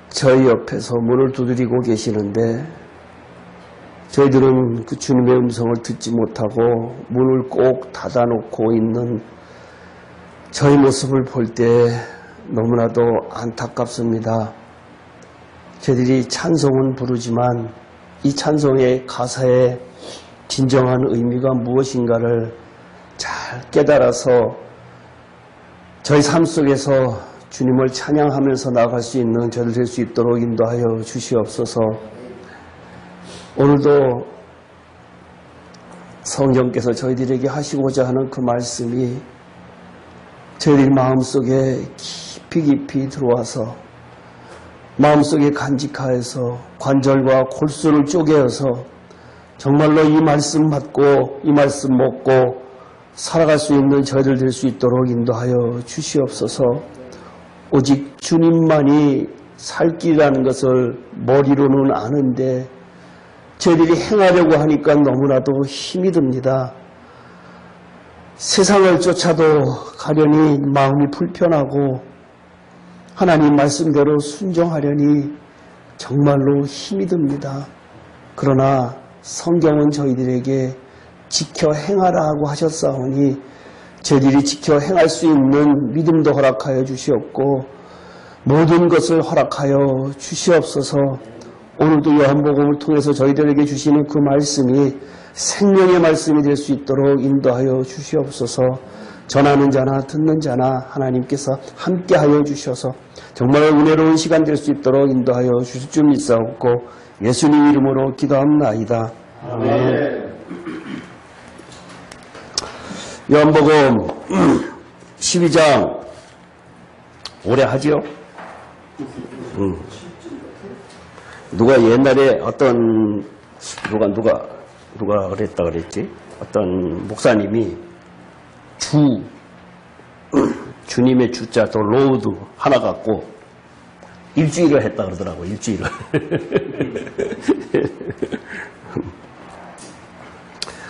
저희 옆에서 문을 두드리고 계시는데 저희들은 그 주님의 음성을 듣지 못하고 문을 꼭 닫아놓고 있는 저희 모습을 볼 때 너무나도 안타깝습니다. 저희들이 찬송은 부르지만 이 찬송의 가사의 진정한 의미가 무엇인가를 잘 깨달아서 저희 삶 속에서 주님을 찬양하면서 나아갈 수 있는 저희들 될 수 있도록 인도하여 주시옵소서. 오늘도 성령께서 저희들에게 하시고자 하는 그 말씀이 저희들 마음속에 깊이 들어와서 마음속에 간직하여서 관절과 골수를 쪼개어서 정말로 이 말씀 받고 이 말씀 먹고 살아갈 수 있는 저희들 될 수 있도록 인도하여 주시옵소서. 오직 주님만이 살 길이라는 것을 머리로는 아는데 저희들이 행하려고 하니까 너무나도 힘이 듭니다. 세상을 쫓아도 가려니 마음이 불편하고 하나님 말씀대로 순종하려니 정말로 힘이 듭니다. 그러나 성경은 저희들에게 지켜 행하라 하고 하셨사오니 저희들이 지켜 행할 수 있는 믿음도 허락하여 주시옵고 모든 것을 허락하여 주시옵소서. 오늘도 요한복음을 통해서 저희들에게 주시는 그 말씀이 생명의 말씀이 될 수 있도록 인도하여 주시옵소서. 전하는 자나 듣는 자나 하나님께서 함께하여 주셔서 정말 은혜로운 시간 될 수 있도록 인도하여 주실 줄 믿사옵고 예수님 이름으로 기도합나이다. 아멘. 요한복음 12장 오래 하지요? 누가 옛날에 어떤 누가 그랬다 그랬지? 어떤 목사님이 주님의 주자 또 로우드 하나 갖고 일주일을 했다 그러더라고. 일주일을.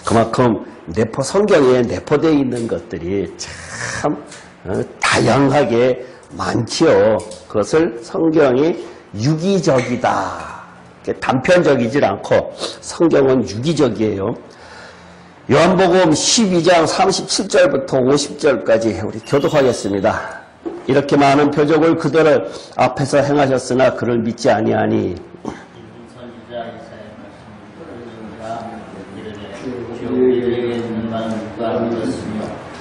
그만큼 성경에 내포되어 있는 것들이 참 다양하게 많지요. 그것을 성경이 유기적이다. 단편적이질 않고 성경은 유기적이에요. 요한복음 12장 37절부터 50절까지 우리 교독하겠습니다. 이렇게 많은 표적을 그들 앞에서 행하셨으나 그를 믿지 아니하니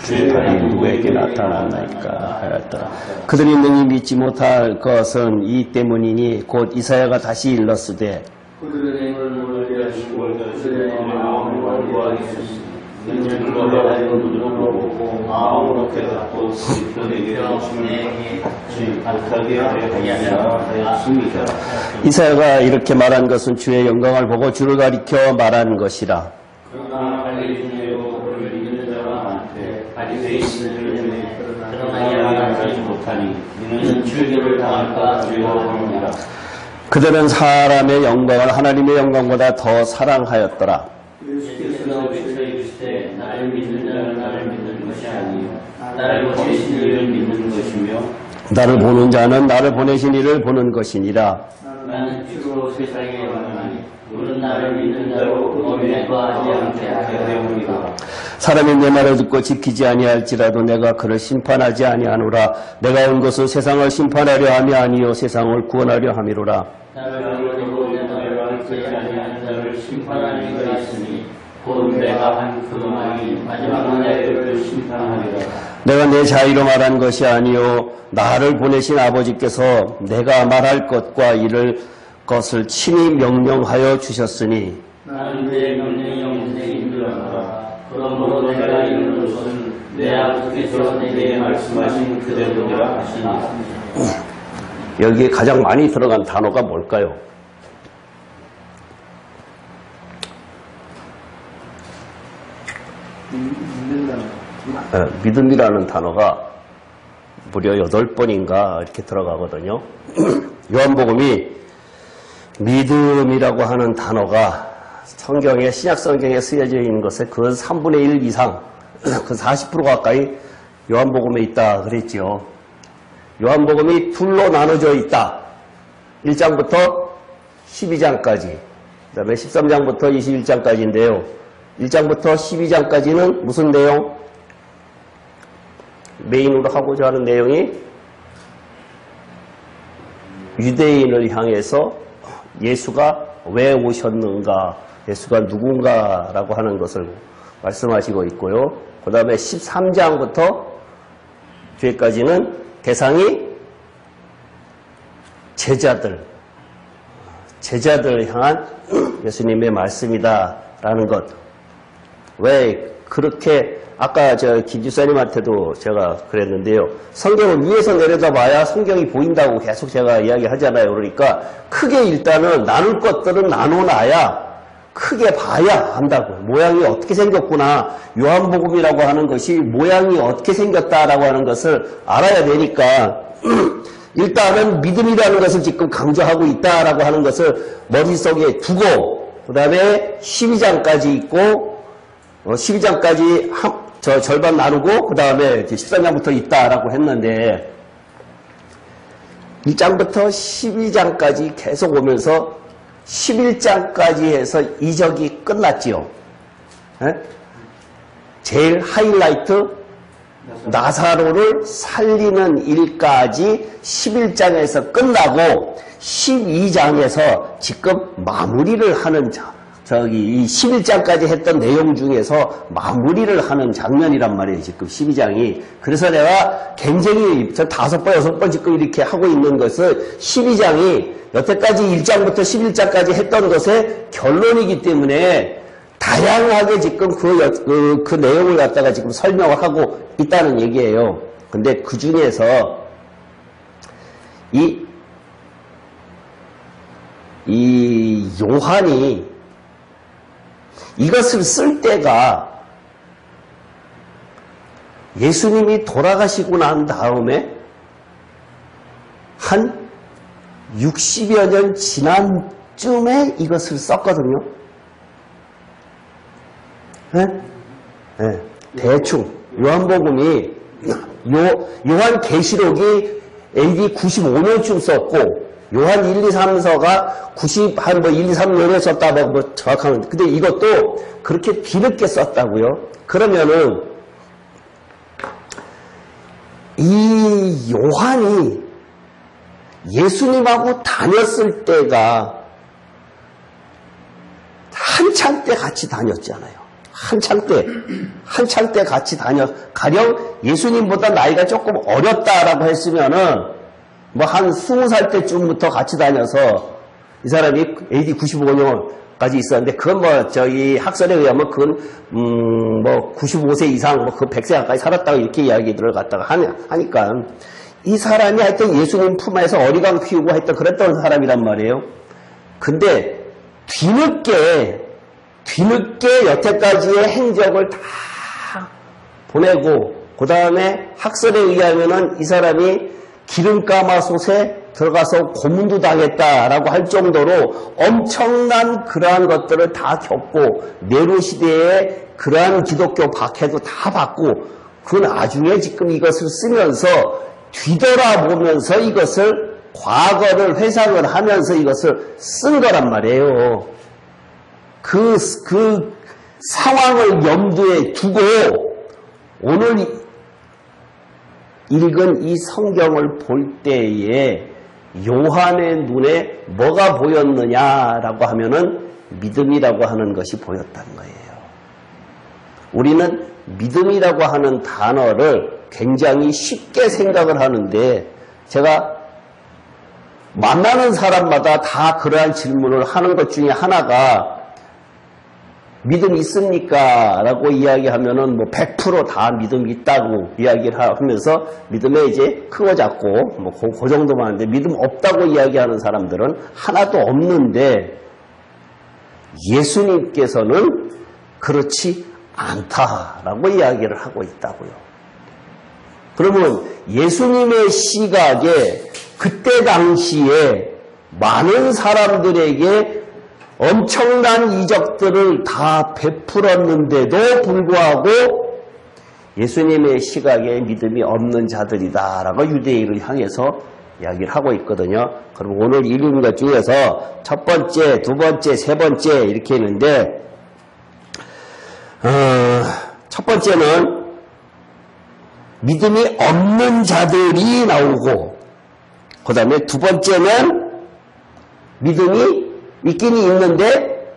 주의 팔이 누구에게 나타났나이까 하였더라. 그들이 능히 믿지 못할 것은 이 때문이니 곧 이사야가 다시 일렀으되 그들의 행을 피하시고 그들의 마음을 완고하시니 너는 너가 눈으로 보고 마음으로 깨닫고 그들에게 주님에게 주입하게 하였습니다. 이사야가 이렇게 말한 것은 주의 영광을 보고 주를 가리켜 말한 것이라. 그러나 알려주내고 그를 믿는 자가 많되 바리새인 이들을 그러나 하지 못하니 이는 출교를 당할까 두려워하느니라. 그들은 사람의 영광을 하나님의 영광보다 더 사랑하였더라. 예수께서 외쳐 이르시되 나를 믿는 자는 나를 믿는 것이 아니요 나를 보내신 이를 믿는 것이며 나를 보는 자는 나를 보내신 이를 보는 것이니라. 나는 주로 세상에 왔나니 우리는 나를 믿는 자로 그것에 거하지 않게 하려니와. 사람이 내 말을 듣고 지키지 아니할지라도 내가 그를 심판하지 아니하노라. 내가 온 것은 세상을 심판하려 함이 아니요 세상을 구원하려 함이로라. 나를 믿고 내 말을 듣지 아니하는 자를 심판하는 이가 있으니 곧 내가 한 그 말이 마지막 날에 그를 심판하리라. 내가 내 자의로 말한 것이 아니요 나를 보내신 아버지께서 내가 말할 것과 이를 것을 친히 명령하여 주셨으니 나는 내 명령이 영생에 이르렀노라. 그러므로 내가 이르는 것은 내 아버지께서 내게 말씀하신 그대로라 하시니. 여기에 가장 많이 들어간 단어가 뭘까요? 믿음이라는 단어가 무려 8번인가 이렇게 들어가거든요. 요한복음이 믿음이라고 하는 단어가 성경에 신약 성경에 쓰여져 있는 것에 그 3분의 1 이상 그 40% 가까이 요한복음에 있다 그랬죠. 요한복음이 둘로 나눠져 있다. 1장부터 12장까지, 그 다음에 13장부터 21장까지인데요. 1장부터 12장까지는 무슨 내용? 메인으로 하고자 하는 내용이 유대인을 향해서 예수가 왜 오셨는가, 예수가 누군가라고 하는 것을 말씀하시고 있고요. 그 다음에 13장부터 뒤에까지는 대상이 제자들을 향한 예수님의 말씀이다라는 것. 왜 그렇게 아까 김지사님한테도 제가 그랬는데요. 성경을 위에서 내려다봐야 성경이 보인다고 계속 제가 이야기하잖아요. 그러니까 크게 일단은 나눌 것들은 나눠놔야 크게 봐야 한다고. 모양이 어떻게 생겼구나. 요한복음이라고 하는 것이 모양이 어떻게 생겼다라고 하는 것을 알아야 되니까 일단은 믿음이라는 것을 지금 강조하고 있다라고 하는 것을 머릿속에 두고 그 다음에 12장까지 있고 12장까지 절반 나누고 그 다음에 13장부터 있다라고 했는데 1장부터 12장까지 계속 오면서 11장까지 해서 이적이 끝났지요. 제일 하이라이트 나사로를 살리는 일까지 11장에서 끝나고 12장에서 지금 마무리를 하는 이 11장까지 했던 내용 중에서 마무리를 하는 장면이란 말이에요. 지금 12장이. 그래서 내가 굉장히 5번, 6번 지금 이렇게 하고 있는 것은 12장이 여태까지 1장부터 11장까지 했던 것의 결론이기 때문에 다양하게 지금 그 내용을 갖다가 지금 설명을 하고 있다는 얘기예요. 근데 그 중에서 이 요한이 이것을 쓸 때가 예수님이 돌아가시고 난 다음에 한 60여 년 지난 쯤에 이것을 썼거든요. 네? 네. 대충 요한복음이 요한계시록이 AD 95년쯤 썼고 요한 1, 2, 3서가 한 1, 2, 3년에 썼다 뭐 정확한. 근데 이것도 그렇게 뒤늦게 썼다고요. 그러면은 이 요한이 예수님하고 다녔을 때가 한창 때 같이 다녔잖아요. 한창 때 같이 가령 예수님보다 나이가 조금 어렸다라고 했으면은 뭐 한 20살 때쯤부터 같이 다녀서 이 사람이 AD 95년까지 있었는데 그건 뭐 저희 학설에 의하면 그건 뭐 95세 이상 뭐 그 100세 가까이 살았다고 이렇게 이야기들을 갖다가 하니까 이 사람이 하여튼 예수님 품에서 어리광 피우고 하여튼 그랬던 사람이란 말이에요. 근데 뒤늦게 여태까지의 행적을 다 보내고 그 다음에 학설에 의하면은 이 사람이 기름가마솥에 들어가서 고문도 당했다라고 할 정도로 엄청난 그러한 것들을 다 겪고 네로 시대에 그러한 기독교 박해도 다 받고 그 나중에 지금 이것을 쓰면서 뒤돌아보면서 이것을 과거를 회상을 하면서 이것을 쓴 거란 말이에요. 그 상황을 염두에 두고 오늘 읽은 이 성경을 볼 때에 요한의 눈에 뭐가 보였느냐라고 하면은 믿음이라고 하는 것이 보였다는 거예요. 우리는 믿음이라고 하는 단어를 굉장히 쉽게 생각을 하는데 제가 만나는 사람마다 다 그러한 질문을 하는 것 중에 하나가 믿음 있습니까? 라고 이야기하면은 뭐 100% 다 믿음 있다고 이야기를 하면서 믿음에 이제 크고 작고 뭐 그 정도만 하는데 믿음 없다고 이야기하는 사람들은 하나도 없는데 예수님께서는 그렇지 않다라고 이야기를 하고 있다고요. 그러면 예수님의 시각에 그때 당시에 많은 사람들에게 엄청난 이적들을 다 베풀었는데도 불구하고 예수님의 시각에 믿음이 없는 자들이다라고 유대인을 향해서 이야기를 하고 있거든요. 그럼 오늘 읽은 것 중에서 첫 번째, 두 번째, 세 번째 이렇게 있는데 첫 번째는 믿음이 없는 자들이 나오고 그 다음에 두 번째는 믿음이 있긴 있는데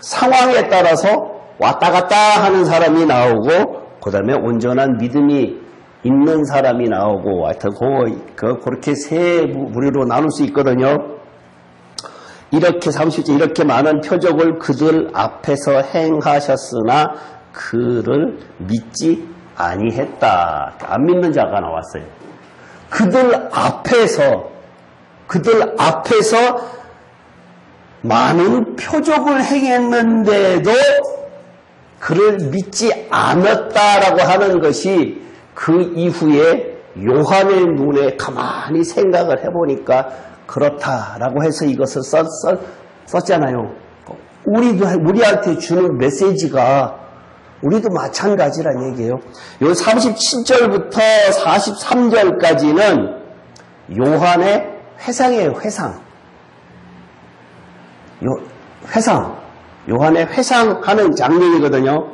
상황에 따라서 왔다 갔다 하는 사람이 나오고 그 다음에 온전한 믿음이 있는 사람이 나오고 하여튼 그렇게 세 부류로 나눌 수 있거든요. 이렇게 30절 이렇게 많은 표적을 그들 앞에서 행하셨으나 그를 믿지 아니했다. 안 믿는 자가 나왔어요. 그들 앞에서 많은 표적을 행했는데도 그를 믿지 않았다라고 하는 것이 그 이후에 요한의 눈에 가만히 생각을 해보니까 그렇다라고 해서 이것을 썼잖아요. 우리한테 주는 메시지가 우리도 마찬가지란 얘기예요. 요 37절부터 43절까지는 요한의 회상이에요. 요한의 회상하는 장면이거든요.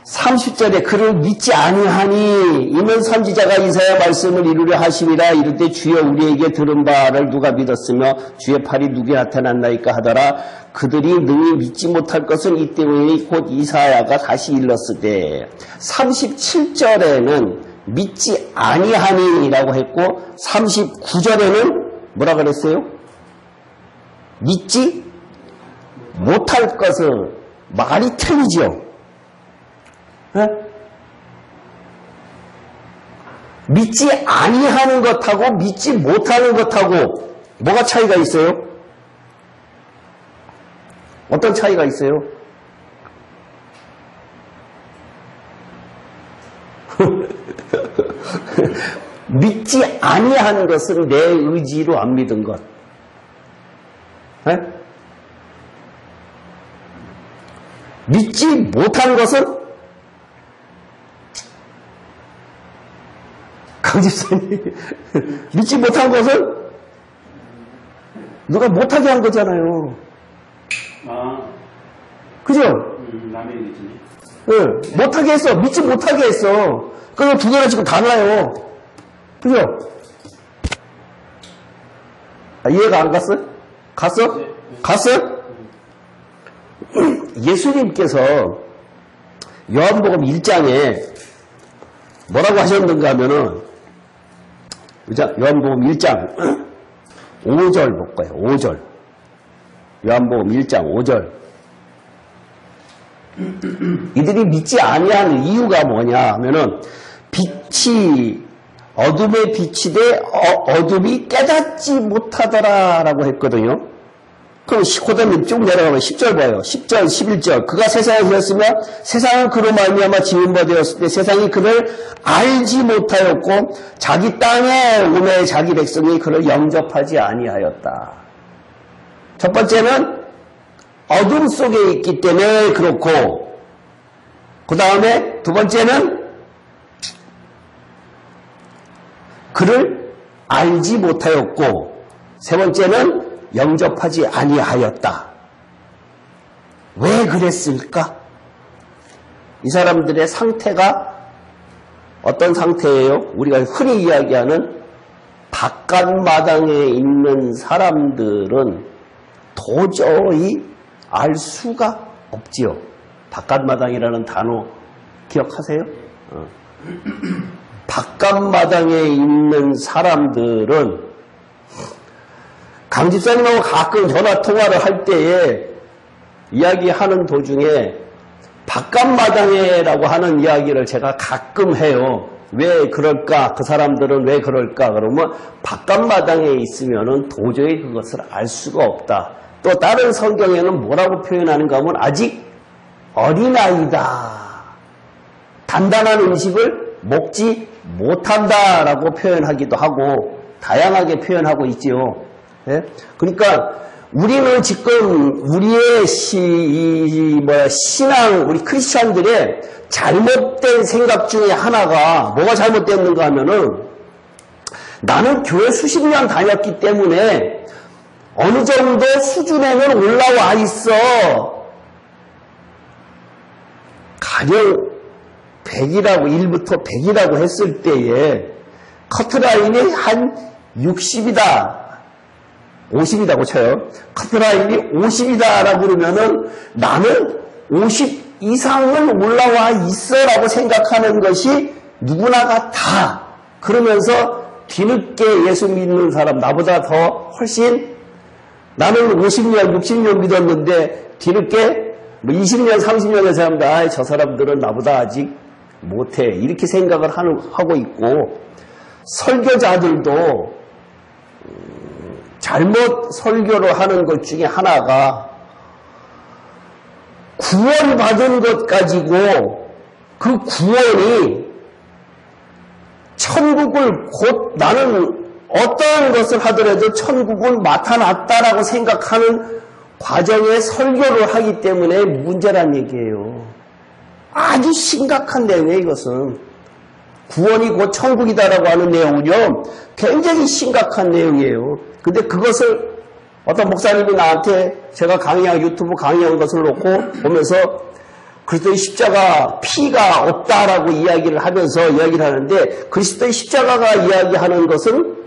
30절에 그를 믿지 아니하니 이는 선지자가 이사야 말씀을 이루려 하심이라 이르되 주여 우리에게 들은 바를 누가 믿었으며 주의 팔이 누구에 나타났나이까 하더라. 그들이 능히 믿지 못할 것은 이 때문이니 곧 이사야가 다시 일렀으되 37절에는 믿지 아니하니라고 했고 39절에는 뭐라 그랬어요? 믿지 못할 것은 말이 틀리죠. 네? 믿지 아니하는 것하고 믿지 못하는 것하고 뭐가 차이가 있어요? 어떤 차이가 있어요? 믿지 아니하는 것은 내 의지로 안 믿은 것. 네? 믿지 못한 것은 강집사님 믿지 못한 것은 누가 못하게 한 거잖아요. 그죠? 남의 의지. 네, 못하게 했어. 믿지 못하게 했어. 그럼 두 개나 지금 달라요. 그죠? 이해가 안 갔어? 갔어? 네. 갔어? 예수님께서 요한복음 1장에 뭐라고 하셨는가 하면은 요한복음 1장 5절 볼 거예요. 5절. 요한복음 1장 5절. 이들이 믿지 아니하는 이유가 뭐냐 하면은 빛이 어둠의 빛이 돼 어둠이 깨닫지 못하더라라고 했거든요. 그럼 고단님 쭉 내려가면 10절 봐요. 10절, 11절. 그가 세상에 오셨으며 세상은 그로 말미암아 지은 바 되었을 때 세상이 그를 알지 못하였고 자기 땅에 오매 자기 백성이 그를 영접하지 아니하였다. 첫 번째는 어둠 속에 있기 때문에 그렇고 그 다음에 두 번째는 그를 알지 못하였고 세 번째는 영접하지 아니하였다. 왜 그랬을까? 이 사람들의 상태가 어떤 상태예요? 우리가 흔히 이야기하는 바깥마당에 있는 사람들은 도저히 알 수가 없지요. 바깥마당이라는 단어 기억하세요? 바깥마당에 있는 사람들은 강집사님하고 가끔 전화통화를 할 때에 이야기하는 도중에 바깥마당에라고 하는 이야기를 제가 가끔 해요. 왜 그럴까? 그 사람들은 왜 그럴까? 그러면 바깥마당에 있으면은 도저히 그것을 알 수가 없다. 또 다른 성경에는 뭐라고 표현하는가 하면 아직 어린아이다. 단단한 음식을 먹지 못한다라고 표현하기도 하고 다양하게 표현하고 있지요. 예? 그러니까 우리는 지금 우리의 신앙, 우리 크리스찬들의 잘못된 생각 중에 하나가 뭐가 잘못됐는가 하면은 나는 교회 수십 년 다녔기 때문에 어느 정도 수준에는 올라와 있어. 가령 100이라고 1부터 100이라고 했을 때에 커트라인이 한 60이다. 50이라고 쳐요. 커트라인이 50이다라고 그러면은 나는 50 이상은 올라와 있어라고 생각하는 것이 누구나가 다. 그러면서 뒤늦게 예수 믿는 사람, 나보다 더 훨씬 나는 50년, 60년 믿었는데 뒤늦게 20년, 30년의 사람들, 저 사람들은 나보다 아직 못해. 이렇게 생각을 하고 있고, 설교자들도 잘못 설교를 하는 것 중에 하나가 구원받은 것 가지고 그 구원이 천국을 곧 나는 어떠한 것을 하더라도 천국은 나타났다라고 생각하는 과정에 설교를 하기 때문에 문제란 얘기예요. 아주 심각한 내용이에요, 이것은. 구원이 곧 천국이다라고 하는 내용은요, 굉장히 심각한 내용이에요. 근데 그것을 어떤 목사님이 나한테 제가 유튜브 강의한 것을 놓고 보면서 그리스도의 십자가 피가 없다라고 이야기를 하면서 이야기를 하는데 그리스도의 십자가가 이야기하는 것은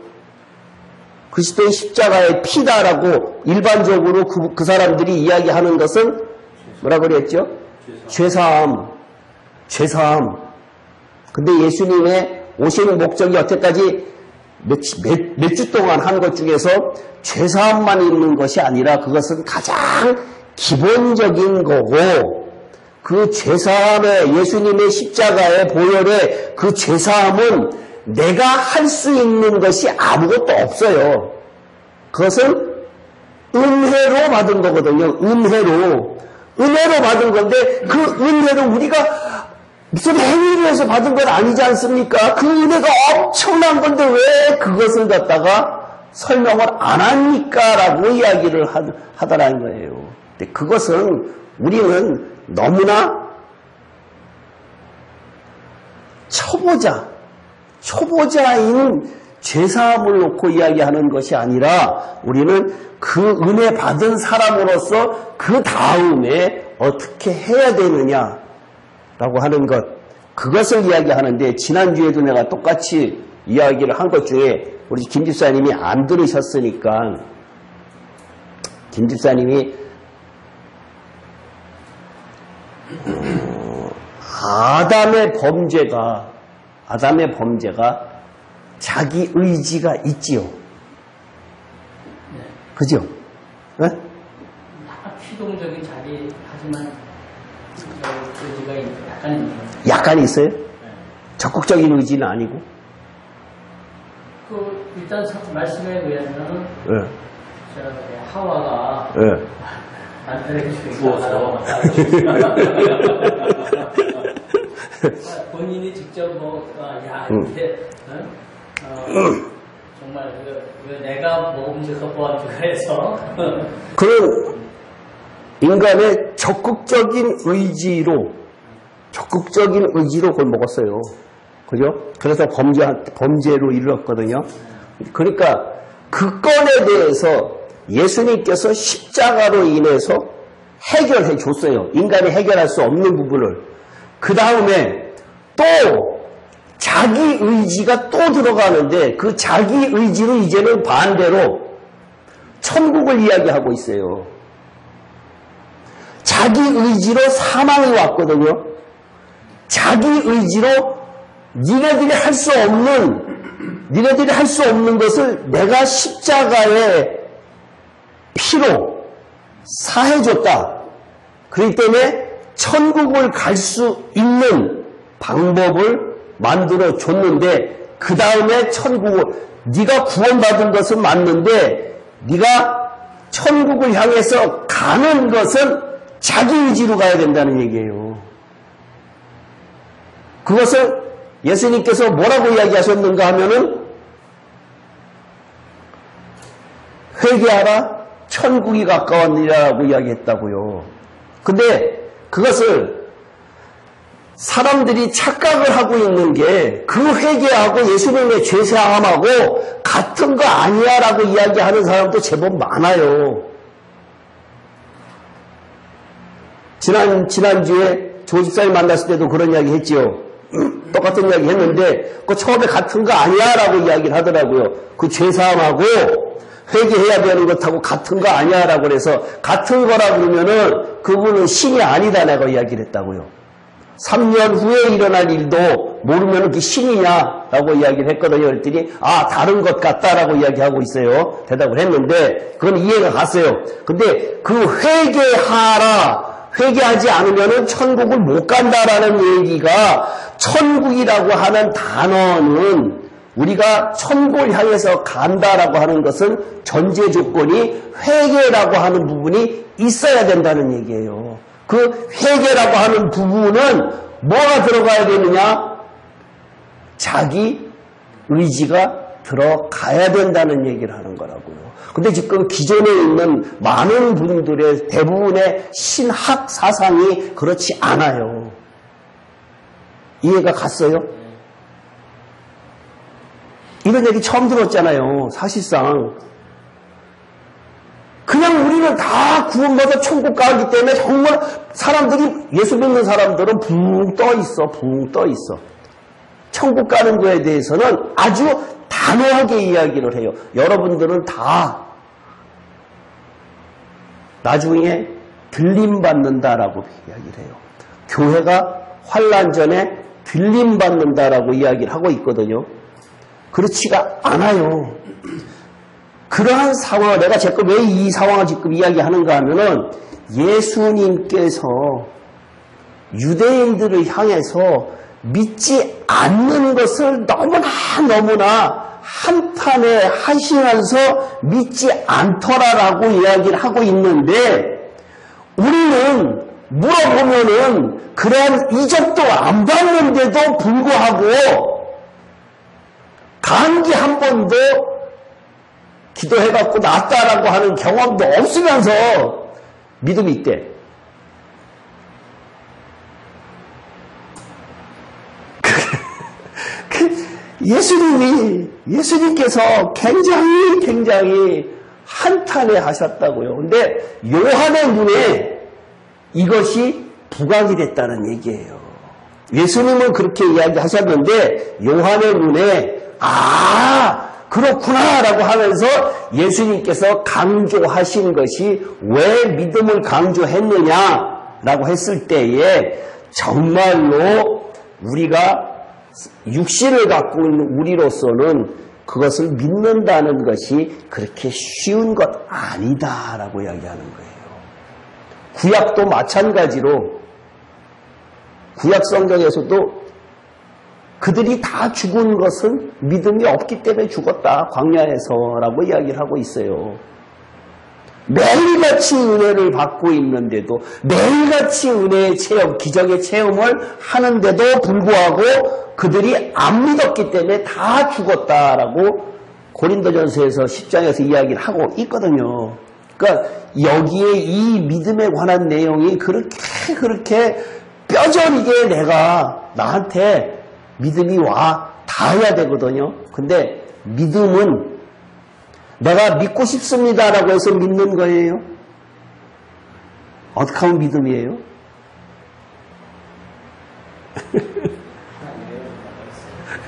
그리스도의 십자가의 피다라고 일반적으로 그 사람들이 이야기하는 것은 뭐라고 그랬죠? 죄사함. 근데 예수님의 오시는 목적이 여태까지 몇 주 동안 한 것 중에서 죄사함만 있는 것이 아니라 그것은 가장 기본적인 거고 그 죄사함의 예수님의 십자가의 보혈의 그 죄사함은 내가 할 수 있는 것이 아무것도 없어요. 그것은 은혜로 받은 거거든요. 은혜로 받은 건데 그 은혜를 우리가 무슨 행위를 해서 받은 건 아니지 않습니까? 그 은혜가 엄청난 건데 왜 그것을 갖다가 설명을 안 합니까? 라고 이야기를 하더라는 거예요. 근데 그것은 우리는 너무나 초보자인 죄사함을 놓고 이야기하는 것이 아니라 우리는 그 은혜 받은 사람으로서 그 다음에 어떻게 해야 되느냐 라고 하는 것, 그것을 이야기하는데 지난주에도 내가 똑같이 이야기를 한 것 중에 우리 김 집사님이 안 들으셨으니까 김 집사님이 아담의 범죄가 자기 의지가 있지요. 그죠? 네? 피동적인 자기 하지만 의지가 약간 있어요? 네. 적극적인 의지는 아니고. 일단 말씀에 의하면 네. 하와가 네. 남편에게 주어서 본인이 직접 이렇게 정말 내가 먹음직한 보안주가 해서 그런 인간의 적극적인 의지로 그걸 먹었어요. 그죠? 그래서 범죄로 이르렀거든요. 그러니까 그 건에 대해서 예수님께서 십자가로 인해서 해결해 줬어요. 인간이 해결할 수 없는 부분을. 그 다음에 또 자기 의지가 또 들어가는데 그 자기 의지는 이제는 반대로 천국을 이야기하고 있어요. 자기 의지로 사망이 왔거든요. 자기 의지로 니네들이 할 수 없는 것을 내가 십자가의 피로 사해줬다. 그렇기 때문에 천국을 갈 수 있는 방법을 만들어 줬는데 그 다음에 네가 구원받은 것은 맞는데 네가 천국을 향해서 가는 것은 자기 의지로 가야 된다는 얘기예요. 그것을 예수님께서 뭐라고 이야기하셨는가 하면은 회개하라, 천국이 가까웠느냐라고 이야기했다고요. 근데 그것을 사람들이 착각을 하고 있는 게 그 회개하고 예수님의 죄사함하고 같은 거 아니야 라고 이야기하는 사람도 제법 많아요. 지난주에 조 집사님 만났을 때도 그런 이야기 했지요. 똑같은 이야기 했는데 그 처음에 같은 거 아니야 라고 이야기를 하더라고요. 그 죄사함하고 회개해야 되는 것하고 같은 거 아니야 라고 그래서 같은 거라 그러면은 그분은 신이 아니다 라고 이야기를 했다고요. 3년 후에 일어날 일도 모르면 그게 신이냐 라고 이야기를 했거든요. 그랬더니 다른 것 같다라고 이야기하고 있어요. 대답을 했는데 그건 이해가 갔어요. 근데 그 회개하지 않으면 천국을 못 간다라는 얘기가 천국이라고 하는 단어는 우리가 천국을 향해서 간다라고 하는 것은 전제 조건이 회개라고 하는 부분이 있어야 된다는 얘기예요. 그 회개라고 하는 부분은 뭐가 들어가야 되느냐? 자기 의지가 들어가야 된다는 얘기를 하는 거라고요. 근데 지금 기존에 있는 많은 분들의 대부분의 신학 사상이 그렇지 않아요. 이해가 갔어요? 이런 얘기 처음 들었잖아요. 사실상. 그냥 우리는 다 구원받아 천국 가기 때문에 정말 사람들이 예수 믿는 사람들은 붕 떠 있어. 천국 가는 거에 대해서는 아주 단호하게 이야기를 해요. 여러분들은 다 나중에 들림받는다라고 이야기를 해요. 교회가 환난 전에 들림받는다라고 이야기를 하고 있거든요. 그렇지가 않아요. 그러한 상황, 내가 지금 왜 이 상황을 지금 이야기하는가 하면은 예수님께서 유대인들을 향해서 믿지 않는 것을 너무나 한탄에 하시면서 믿지 않더라라고 이야기를 하고 있는데 우리는 물어보면은 그러한 이적도 안 받는데도 불구하고 감기 한 번도 기도해갖고 낫다라고 하는 경험도 없으면서 믿음이 있대. 예수님께서 굉장히 한탄해 하셨다고요. 근데 요한의 눈에 이것이 부각이 됐다는 얘기예요. 예수님은 그렇게 이야기하셨는데 요한의 눈에 그렇구나 라고 하면서 예수님께서 강조하신 것이 왜 믿음을 강조했느냐 라고 했을 때에 정말로 우리가 육신을 갖고 있는 우리로서는 그것을 믿는다는 것이 그렇게 쉬운 것 아니다라고 이야기하는 거예요. 구약도 마찬가지로 구약 성경에서도 그들이 다 죽은 것은 믿음이 없기 때문에 죽었다. 광야에서라고 이야기를 하고 있어요. 매일같이 은혜를 받고 있는데도 매일같이 은혜의 체험, 기적의 체험을 하는데도 불구하고 그들이 안 믿었기 때문에 다 죽었다라고 고린도전서에서 10장에서 이야기를 하고 있거든요. 그러니까 여기에 이 믿음에 관한 내용이 그렇게 뼈저리게 나한테 믿음이 와 닿아야 되거든요. 근데 믿음은 내가 믿고 싶습니다라고 해서 믿는 거예요. 어떻게 하면 믿음이에요?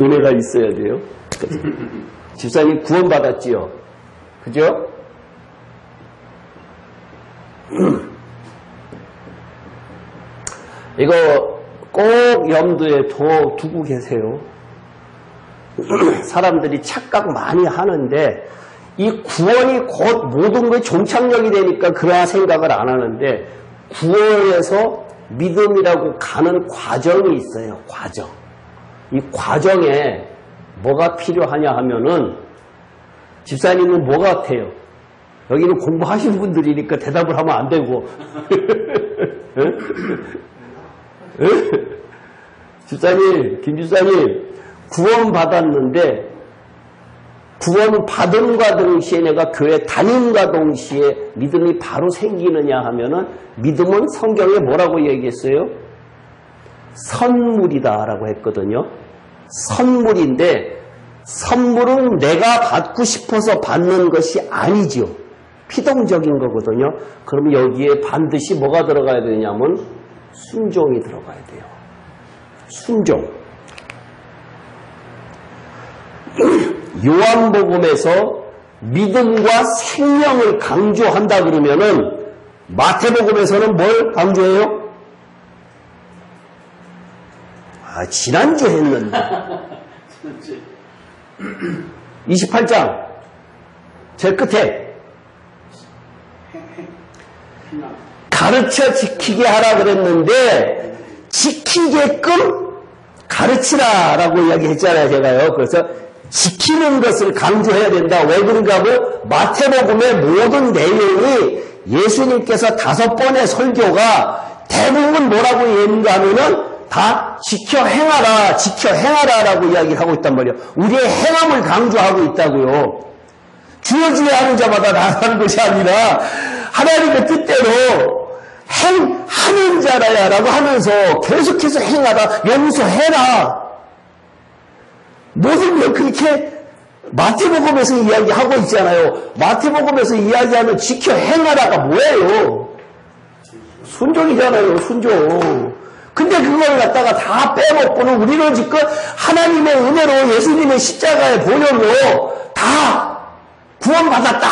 은혜가 있어야 돼요. 집사님 구원받았지요. 그죠? 이거 꼭 염두에 두고 계세요. 사람들이 착각 많이 하는데 이 구원이 곧 모든 것이 종착역이 되니까 그러한 생각을 안 하는데 구원에서 믿음이라고 가는 과정이 있어요. 과정. 이 과정에 뭐가 필요하냐 하면은 집사님은 뭐 같아요? 여기는 공부하신 분들이니까 대답을 하면 안 되고 집사님, 김 집사님 구원 받았는데 구원 받음과 동시에 내가 교회 다님과 동시에 믿음이 바로 생기느냐 하면은 믿음은 성경에 뭐라고 얘기했어요? 선물이다라고 했거든요. 선물인데 선물은 내가 받고 싶어서 받는 것이 아니죠. 피동적인 거거든요. 그러면 여기에 반드시 뭐가 들어가야 되냐면 순종이 들어가야 돼요. 순종. 요한복음에서 믿음과 생명을 강조한다 그러면은 마태복음에서는 뭘 강조해요? 지난주 했는데 28장 제일 끝에 가르쳐 지키게 하라 그랬는데 지키게끔 가르치라라고 이야기했잖아요. 제가요. 그래서 지키는 것을 강조해야 된다. 왜 그런가 하면 마태복음의 모든 내용이 예수님께서 5번의 설교가 대부분 뭐라고 얘기하는가 하면은 다 지켜 행하라, 지켜 행하라라고 이야기를 하고 있단 말이에요. 우리의 행함을 강조하고 있다고요. 주어지게 하는 자마다 나가는 것이 아니라 하나님의 뜻대로 행하는 자라야라고 하면서 계속해서 행하라, 용서해라. 모든 걸 그렇게 마태복음에서 이야기하고 있잖아요. 마태복음에서 이야기하면 지켜 행하라가 뭐예요? 순종이잖아요, 순종. 근데 그걸 갖다가 다 빼먹고는 우리는 지금 하나님의 은혜로 예수님의 십자가의 보혈로 다 구원받았다.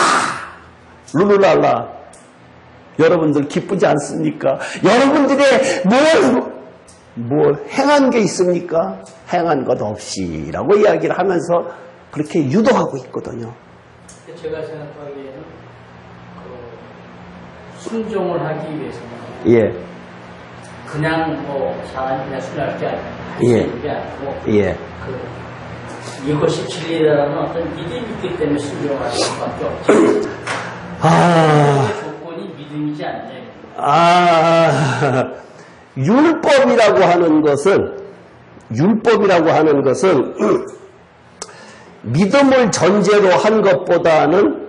룰루랄라. 여러분들 기쁘지 않습니까? 여러분들의 뭘 행한 게 있습니까? 행한 것 없이라고 이야기를 하면서 그렇게 유도하고 있거든요. 제가 생각하기에는 순종을 하기 위해서는 예. 그냥 사람이 그냥 순종할 게 아니고 이것이 진리라는 어떤 믿음이 있기 때문에 순종할 수밖에 없죠. 조건이 믿음이지 않냐. 율법이라고 하는 것은 믿음을 전제로 한 것보다는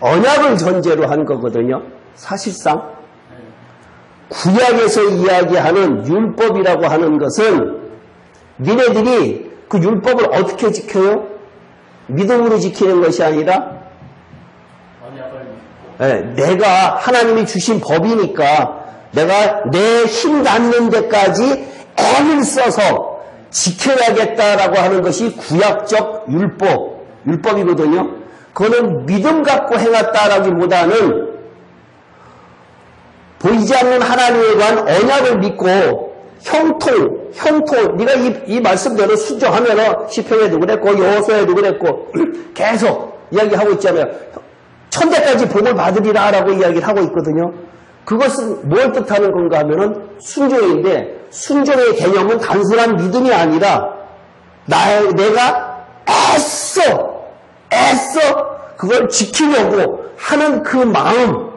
언약을 전제로 한 거거든요. 사실상 구약에서 이야기하는 율법이라고 하는 것은 니네들이 그 율법을 어떻게 지켜요? 믿음으로 지키는 것이 아니라 내가 하나님이 주신 법이니까 내가 내 힘 닿는 데까지 애를 써서 지켜야겠다라고 하는 것이 구약적 율법이거든요. 그거는 믿음 갖고 행했다라기보다는 보이지 않는 하나님에 관한 언약을 믿고 형통, 네가 이 말씀대로 순종하면 시편에도 그랬고 여호수아에도 그랬고 계속 이야기하고 있잖아요. 천대까지 복을 받으리라 라고 이야기를 하고 있거든요. 그것은 뭘 뜻하는 건가 하면은 순종인데 순종의 개념은 단순한 믿음이 아니라 내가 애써 그걸 지키려고 하는 그 마음,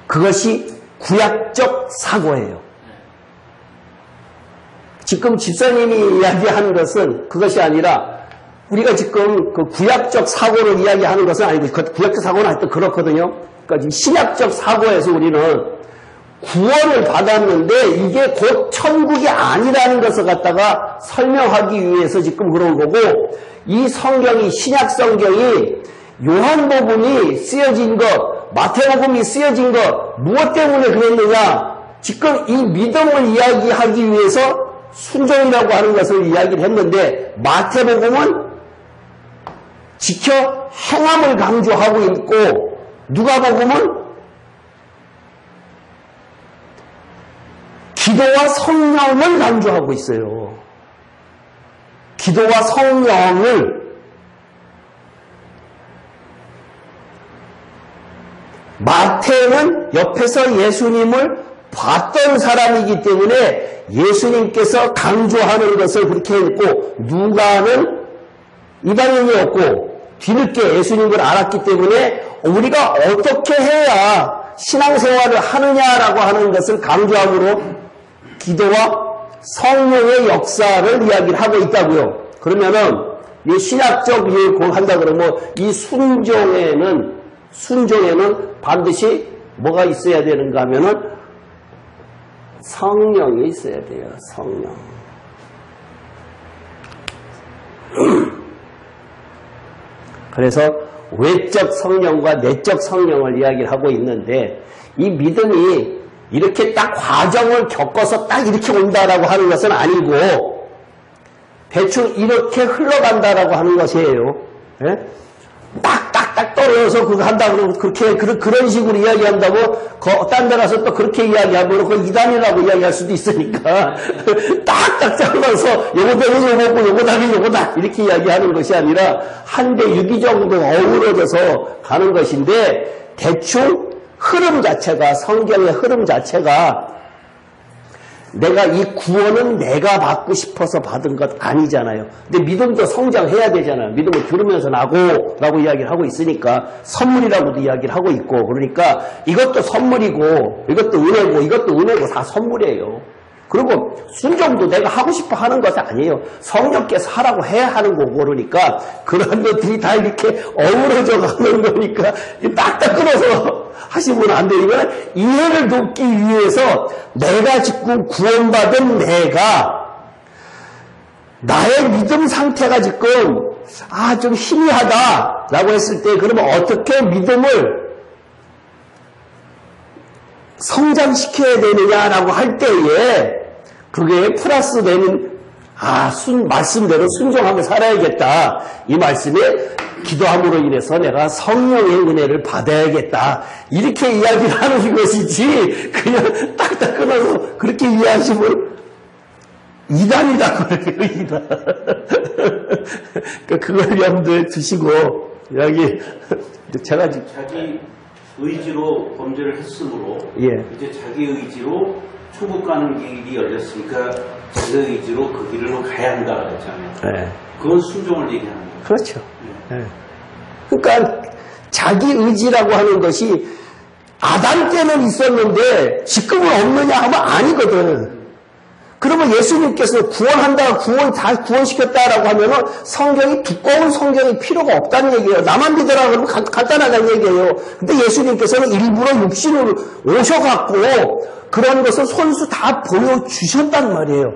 그것이 구약적 사고예요. 지금 집사님이 이야기하는 것은 그것이 아니라 우리가 지금 그 구약적 사고를 이야기하는 것은 아니고 구약적 사고는 하여튼 그렇거든요. 그러니까 지금 신약적 사고에서 우리는 구원을 받았는데 이게 곧 천국이 아니라는 것을 갖다가 설명하기 위해서 지금 그런 거고, 이 성경이 신약 성경이 요한복음이 쓰여진 것, 마태복음이 쓰여진 것 무엇 때문에 그랬느냐? 지금 이 믿음을 이야기하기 위해서 순종이라고 하는 것을 이야기를 했는데 마태복음은 지켜 행함을 강조하고 있고 누가복음은 기도와 성령을 강조하고 있어요. 기도와 성령을 마태는 옆에서 예수님을 봤던 사람이기 때문에 예수님께서 강조하는 것을 그렇게 했고, 누가는 이방인이었고 뒤늦게 예수님을 알았기 때문에 우리가 어떻게 해야 신앙생활을 하느냐라고 하는 것을 강조함으로 기도와 성령의 역사를 이야기를 하고 있다고요. 그러면은 이 신학적 이해를 한다 그러면 이 순종에는 반드시 뭐가 있어야 되는가 하면은 성령이 있어야 돼요. 성령. 그래서 외적 성령과 내적 성령을 이야기를 하고 있는데 이 믿음이 이렇게 딱 과정을 겪어서 딱 이렇게 온다라고 하는 것은 아니고 대충 이렇게 흘러간다라고 하는 것이에요. 예? 딱딱딱 떨어져서 그거 한다고 그러면 그런 식으로 이야기한다고 딴 데 가서 또 그렇게 이야기하면 그거 이단이라고 이야기할 수도 있으니까 딱딱 잘라서 요거 되면 요거고 요거 다면 요거다 이렇게 이야기하는 것이 아니라 한 대 유기 정도 어우러져서 가는 것인데 대충 흐름 자체가 성경의 흐름 자체가 내가 이 구원은 내가 받고 싶어서 받은 것 아니잖아요. 근데 믿음도 성장해야 되잖아요. 믿음을 들으면서 나고라고 이야기를 하고 있으니까 선물이라고도 이야기를 하고 있고 그러니까 이것도 선물이고 이것도 은혜고 다 선물이에요. 그리고 순종도 내가 하고 싶어 하는 것이 아니에요. 성령께서 하라고 해야 하는 거고 그러니까 그런 것들이 다 이렇게 어우러져 가는 거니까 딱딱 끊어서 하시면 안 돼요. 이건 이해를 돕기 위해서 내가 지금 구원받은 내가 나의 믿음 상태가 지금 좀 희미하다라고 했을 때 그러면 어떻게 믿음을 성장시켜야 되느냐라고 할 때에 그게 플러스 되는 말씀대로 순종하며 살아야겠다. 이 말씀에 기도함으로 인해서 내가 성령의 은혜를 받아야겠다. 이렇게 이야기를 하는 것이지 그냥 딱딱 끊어서 그렇게 이해하시면 이단이라고 그래요. 이단. 그걸 염두에 두시고 여기 제가 자기 의지로 범죄를 했으므로 예. 이제 자기 의지로 천국 가는 길이 열렸으니까 자기 의지로 그 길로 가야 한다 그랬잖아요. 네. 그건 순종을 얘기하는 거예요. 그렇죠. 네. 그러니까 자기 의지라고 하는 것이 아담 때는 있었는데 지금은 없느냐 하면 아니거든. 그러면 예수님께서 다 구원시켰다라고 하면은 두꺼운 성경이 필요가 없다는 얘기예요. 나만 믿으라 그러면 간단하다는 얘기예요. 근데 예수님께서는 일부러 육신으로 오셔갖고 그런 것을 손수 다 보여주셨단 말이에요.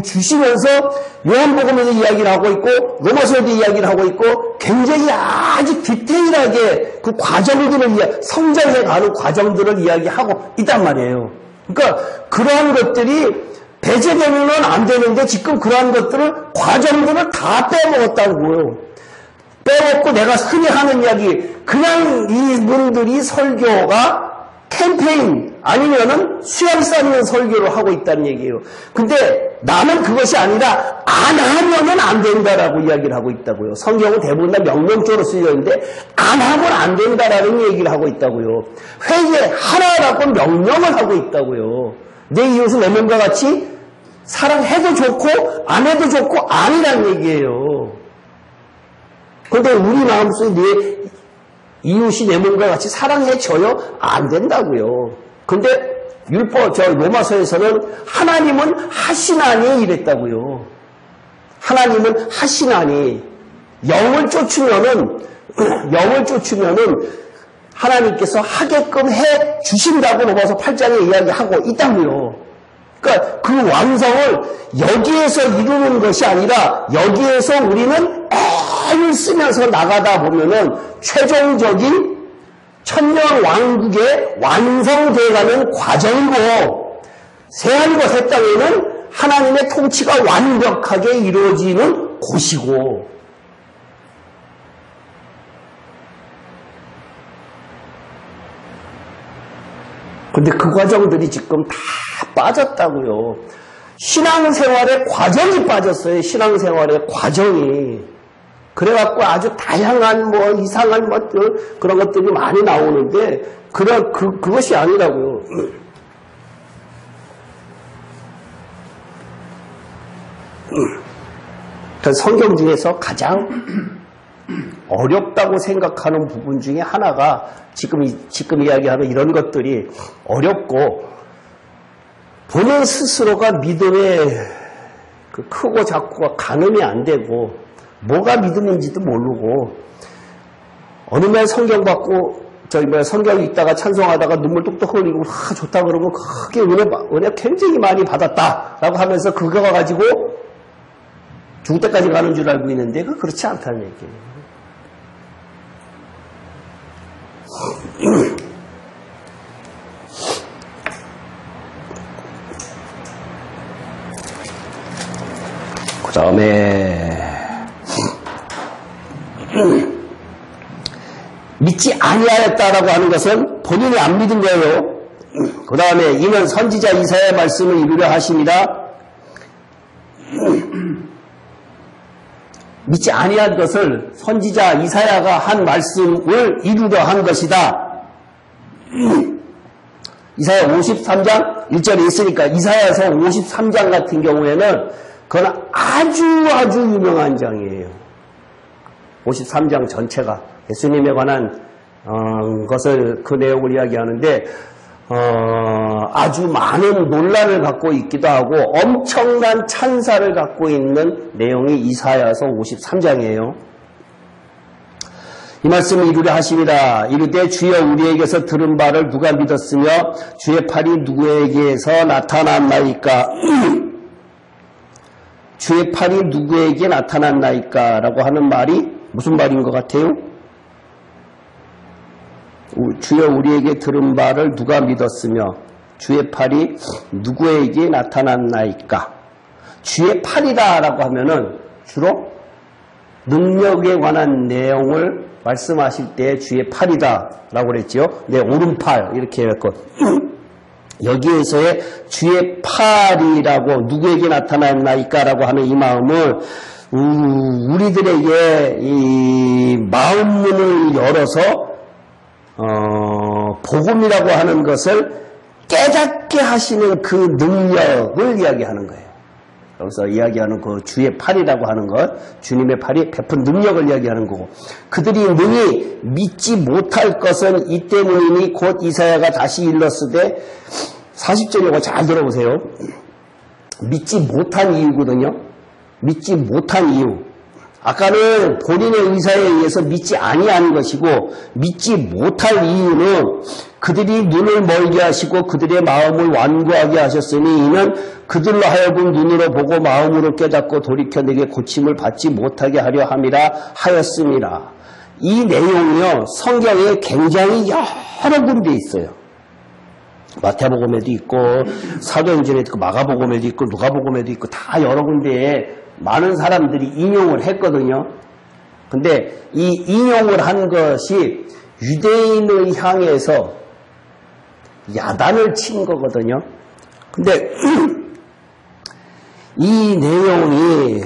주시면서 요한복음에도 이야기를 하고 있고 로마서에도 이야기를 하고 있고 굉장히 아주 디테일하게 그 과정들을 성장해가는 과정들을 이야기하고 있단 말이에요. 그러니까 그러한 것들이 배제되면은 안 되는데 지금 그러한 과정들을 다 빼먹었다고요. 빼먹고 내가 흔히 하는 이야기, 그냥 이분들이 설교가 캠페인 아니면은 수양 쌓는 설교를 하고 있다는 얘기예요. 근데 나는 그것이 아니라 안 하면은 안 된다라고 이야기를 하고 있다고요. 성경은 대부분 다 명령조로 쓰여있는데 안 하면 안 된다라는 얘기를 하고 있다고요. 회개하라라고 명령을 하고 있다고요. 내 이웃을 내 몸과 같이 사랑해도 좋고 안 해도 좋고 아니란 얘기예요. 그런데 우리 마음속에 내 이웃이 내 몸과 같이 사랑해줘요? 안 된다고요. 근데 로마서에서는 하나님은 하시나니 이랬다고요. 하나님은 하시나니 영을 쫓으면은 하나님께서 하게끔 해 주신다고 로마서 8장에 이야기하고 있다고요. 그러니까 그 완성을 여기에서 이루는 것이 아니라 여기에서 우리는 애를 쓰면서 나가다 보면은 최종적인 천년 왕국의 완성되어가는 과정이고 새하늘과 새 땅에는 하나님의 통치가 완벽하게 이루어지는 곳이고 근데 그 과정들이 지금 다 빠졌다고요. 신앙생활의 과정이 빠졌어요. 신앙생활의 과정이. 그래갖고 아주 다양한 이상한 그런 것들이 많이 나오는데 그것이 아니라고요. 성경 중에서 가장 어렵다고 생각하는 부분 중에 하나가 지금 이야기하는 이런 것들이 어렵고 본인 스스로가 믿음에 그 크고 작고가 가늠이 안 되고 뭐가 믿음인지도 모르고 어느 날 성경 받고 성경 읽다가 찬송하다가 눈물 뚝뚝 흘리고 좋다 그러고 크게 은혜 굉장히 많이 받았다라고 하면서 그거 가지고 죽을 때까지 가는 줄 알고 있는데 그렇지 않다는 얘기예요. 그 다음에 믿지 아니하였다라고 하는 것은 본인이 안 믿은 거예요. 그 다음에 이는 선지자 이사야의 말씀을 이루려 하심이라. 믿지 아니한 것을 선지자 이사야가 한 말씀을 이루려 한 것이다. 이사야 53장 1절에 있으니까 이사야서 53장 같은 경우에는 그건 아주 유명한 장이에요. 53장 전체가 예수님에 관한 것을 그 내용을 이야기하는데 아주 많은 논란을 갖고 있기도 하고 엄청난 찬사를 갖고 있는 내용이 이사야서 53장이에요. 이 말씀을 이루려 하시니라. 이르되 주여 우리에게서 들은 바를 누가 믿었으며 주의 팔이 누구에게서 나타났나이까. 주의 팔이 누구에게 나타났나이까 라고 하는 말이 무슨 말인 것 같아요? 주여 우리에게 들은 바를 누가 믿었으며 주의 팔이 누구에게 나타났나이까. 주의 팔이다 라고 하면은 주로 능력에 관한 내용을 말씀하실 때 주의 팔이다 라고 그랬죠. 내 오른팔 이렇게 했고 여기에서의 주의 팔이라고 누구에게 나타났나이까 라고 하는 이 마음을 우리들에게 이 마음 문을 열어서 복음이라고 하는 것을 깨닫게 하시는 그 능력을 이야기하는 거예요. 여기서 이야기하는 그 주의 팔이라고 하는 것, 주님의 팔이 베푼 능력을 이야기하는 거고, 그들이 능히 믿지 못할 것은 이 때문이니 곧 이사야가 다시 일렀으되 40절이고 잘 들어보세요. 믿지 못한 이유거든요. 믿지 못한 이유. 아까는 본인의 의사에 의해서 믿지 아니한 것이고, 믿지 못할 이유는 그들이 눈을 멀게 하시고 그들의 마음을 완고하게 하셨으니 이는 그들로 하여금 눈으로 보고 마음으로 깨닫고 돌이켜 내게 고침을 받지 못하게 하려 함이라 하였습니다. 이 내용이요, 성경에 굉장히 여러 군데 있어요. 마태복음에도 있고 사도행전에도 있고 마가복음에도 있고 누가복음에도 있고 다 여러 군데에 많은 사람들이 인용을 했거든요. 근데 이 인용을 한 것이 유대인을 향해서 야단을 친 거거든요. 근데 이 내용이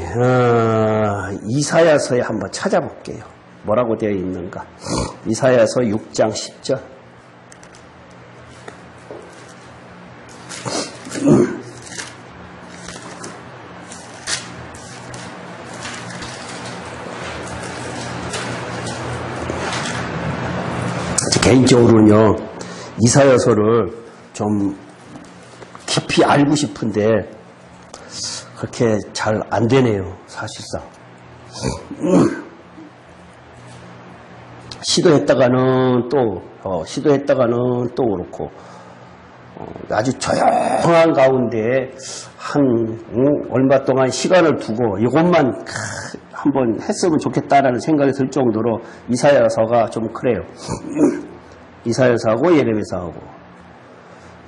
이사야서에 한번 찾아볼게요. 뭐라고 되어 있는가. 이사야서 6장 10절. 개인적으로는요, 이사야서를 좀 깊이 알고 싶은데 그렇게 잘 안 되네요, 사실상. 시도했다가는 또 그렇고, 아주 조용한 가운데 얼마 동안 시간을 두고 이것만 한번 했으면 좋겠다라는 생각이 들 정도로 이사야서가 좀 그래요. 이사야서하고 예레미야서하고.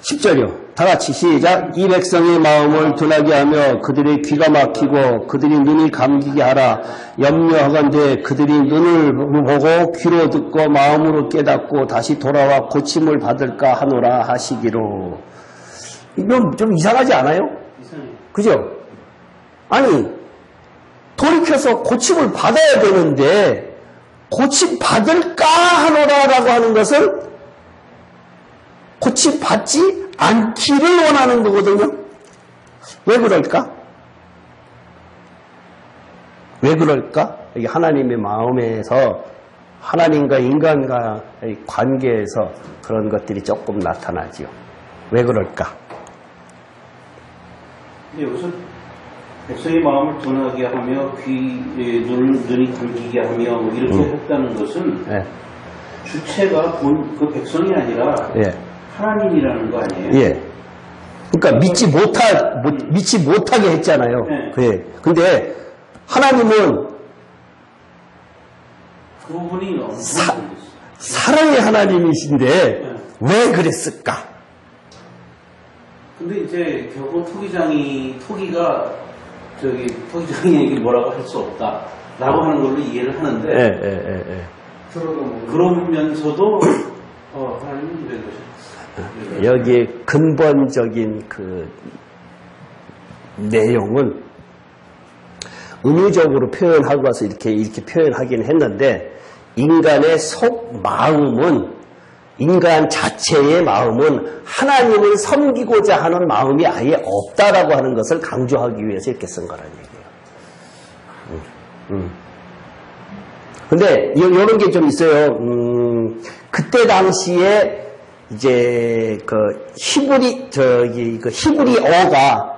10절이요. 다 같이 시작. 이 백성의 마음을 둔하게 하며 그들의 귀가 막히고 그들이 눈이 감기게 하라. 염려하건대 그들이 눈을 보고 귀로 듣고 마음으로 깨닫고 다시 돌아와 고침을 받을까 하노라 하시기로. 이건 좀 이상하지 않아요? 그죠? 아니, 돌이켜서 고침을 받아야 되는데 고침 받을까 하노라라고 하는 것은 고침 받지 않기를 원하는 거거든요. 왜 그럴까? 왜 그럴까? 이게 하나님의 마음에서 하나님과 인간과의 관계에서 그런 것들이 조금 나타나지요. 왜 그럴까? 여기서 백성의 마음을 전하게 하며 눈이 감기게 하며 뭐 이렇게 했다는 것은 예. 주체가 그 백성이 아니라 예. 하나님이라는 거 아니에요? 예. 그러니까 믿지 못하게 했잖아요. 네. 그래. 근데 하나님은 그 부분이 너무 사랑의 하나님이신데 왜 그랬을까? 근데 이제 결국 토기가 토기장에게 뭐라고 할 수 없다라고 하는 걸로 이해를 하는데 예. 그러면서도 하나님은 왜 그러셨어요? 여기에 근본적인 그 내용은 은유적으로 표현하고 와서 이렇게 표현하긴 했는데 인간의 속 마음은 인간 자체의 마음은 하나님을 섬기고자 하는 마음이 아예 없다라고 하는 것을 강조하기 위해서 이렇게 쓴 거라는 얘기예요. 근데 이런 게 좀 있어요. 그때 당시에 이제 그 히브리어가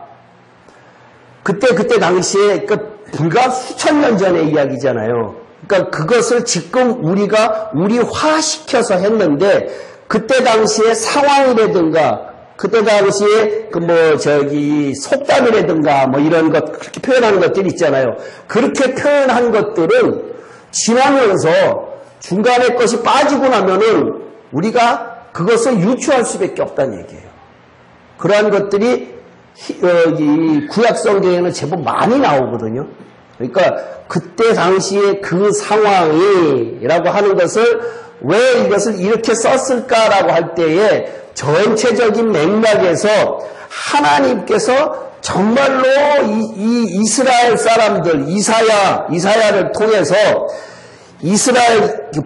그때 당시에 불과 수천 년 전의 이야기잖아요. 그러니까 그것을 지금 우리가 우리화시켜서 했는데 그때 당시의 상황이라든가 그때 당시에 속담이라든가 뭐 이런 것 그렇게 표현하는 것들이 있잖아요. 그렇게 표현한 것들은 지나면서 중간에 것이 빠지고 나면은 우리가 그것을 유추할 수밖에 없다는 얘기예요. 그러한 것들이 구약 성경에는 제법 많이 나오거든요. 그러니까 그때 당시에 그 상황이라고 하는 것을 왜 이것을 이렇게 썼을까라고 할 때에 전체적인 맥락에서 하나님께서 정말로 이 이스라엘 사람들 이사야를 통해서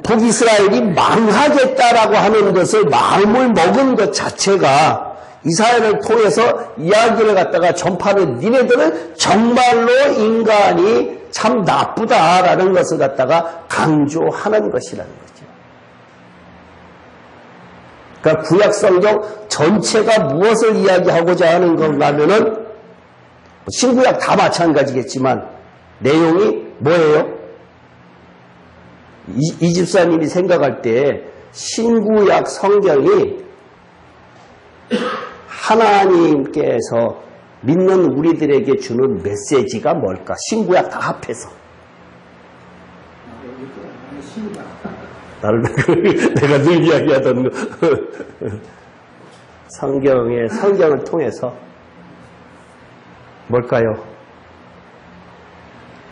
북이스라엘이 망하겠다라고 하는 것을 마음을 먹은 것 자체가 이사야를 통해서 이야기를 갖다가 전파하는 니네들은 정말로 인간이 참 나쁘다라는 것을 갖다가 강조하는 것이라는 거죠. 그러니까 구약 성경 전체가 무엇을 이야기하고자 하는 건가 하면은 신구약 다 마찬가지겠지만 내용이 뭐예요? 이 집사님이 생각할 때 신구약 성경이 하나님께서 믿는 우리들에게 주는 메시지가 뭘까? 신구약 다 합해서. 내가 늘 이야기하던 성경을 통해서 뭘까요?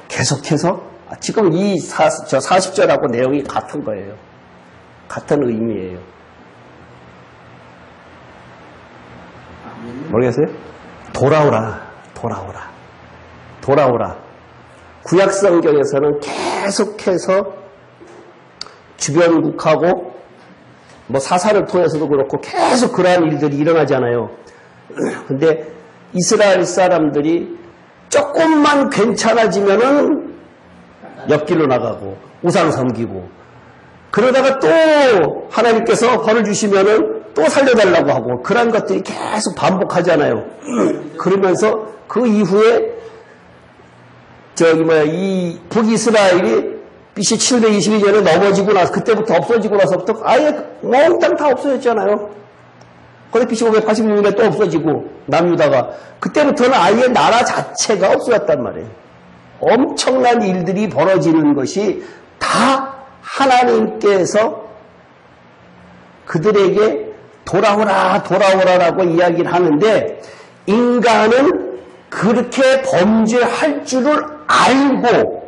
계속해서 지금 저 40절하고 내용이 같은 거예요. 같은 의미예요. 모르겠어요? 돌아오라. 구약 성경에서는 계속해서 주변국하고 뭐 사사를 통해서도 그렇고 계속 그러한 일들이 일어나잖아요. 근데 이스라엘 사람들이 조금만 괜찮아지면은 옆길로 나가고 우상 섬기고 그러다가 또 하나님께서 벌을 주시면은 또 살려달라고 하고 그런 것들이 계속 반복하잖아요. 그러면서 그 이후에 이 북이스라엘이 BC 722년에 넘어지고 나서 그때부터 없어지고 나서부터 아예 몽땅 다 없어졌잖아요. 근데 BC 586년에 또 없어지고 남유다가 그때부터는 아예 나라 자체가 없어졌단 말이에요. 엄청난 일들이 벌어지는 것이 다 하나님께서 그들에게 돌아오라라고 이야기를 하는데 인간은 그렇게 범죄할 줄을 알고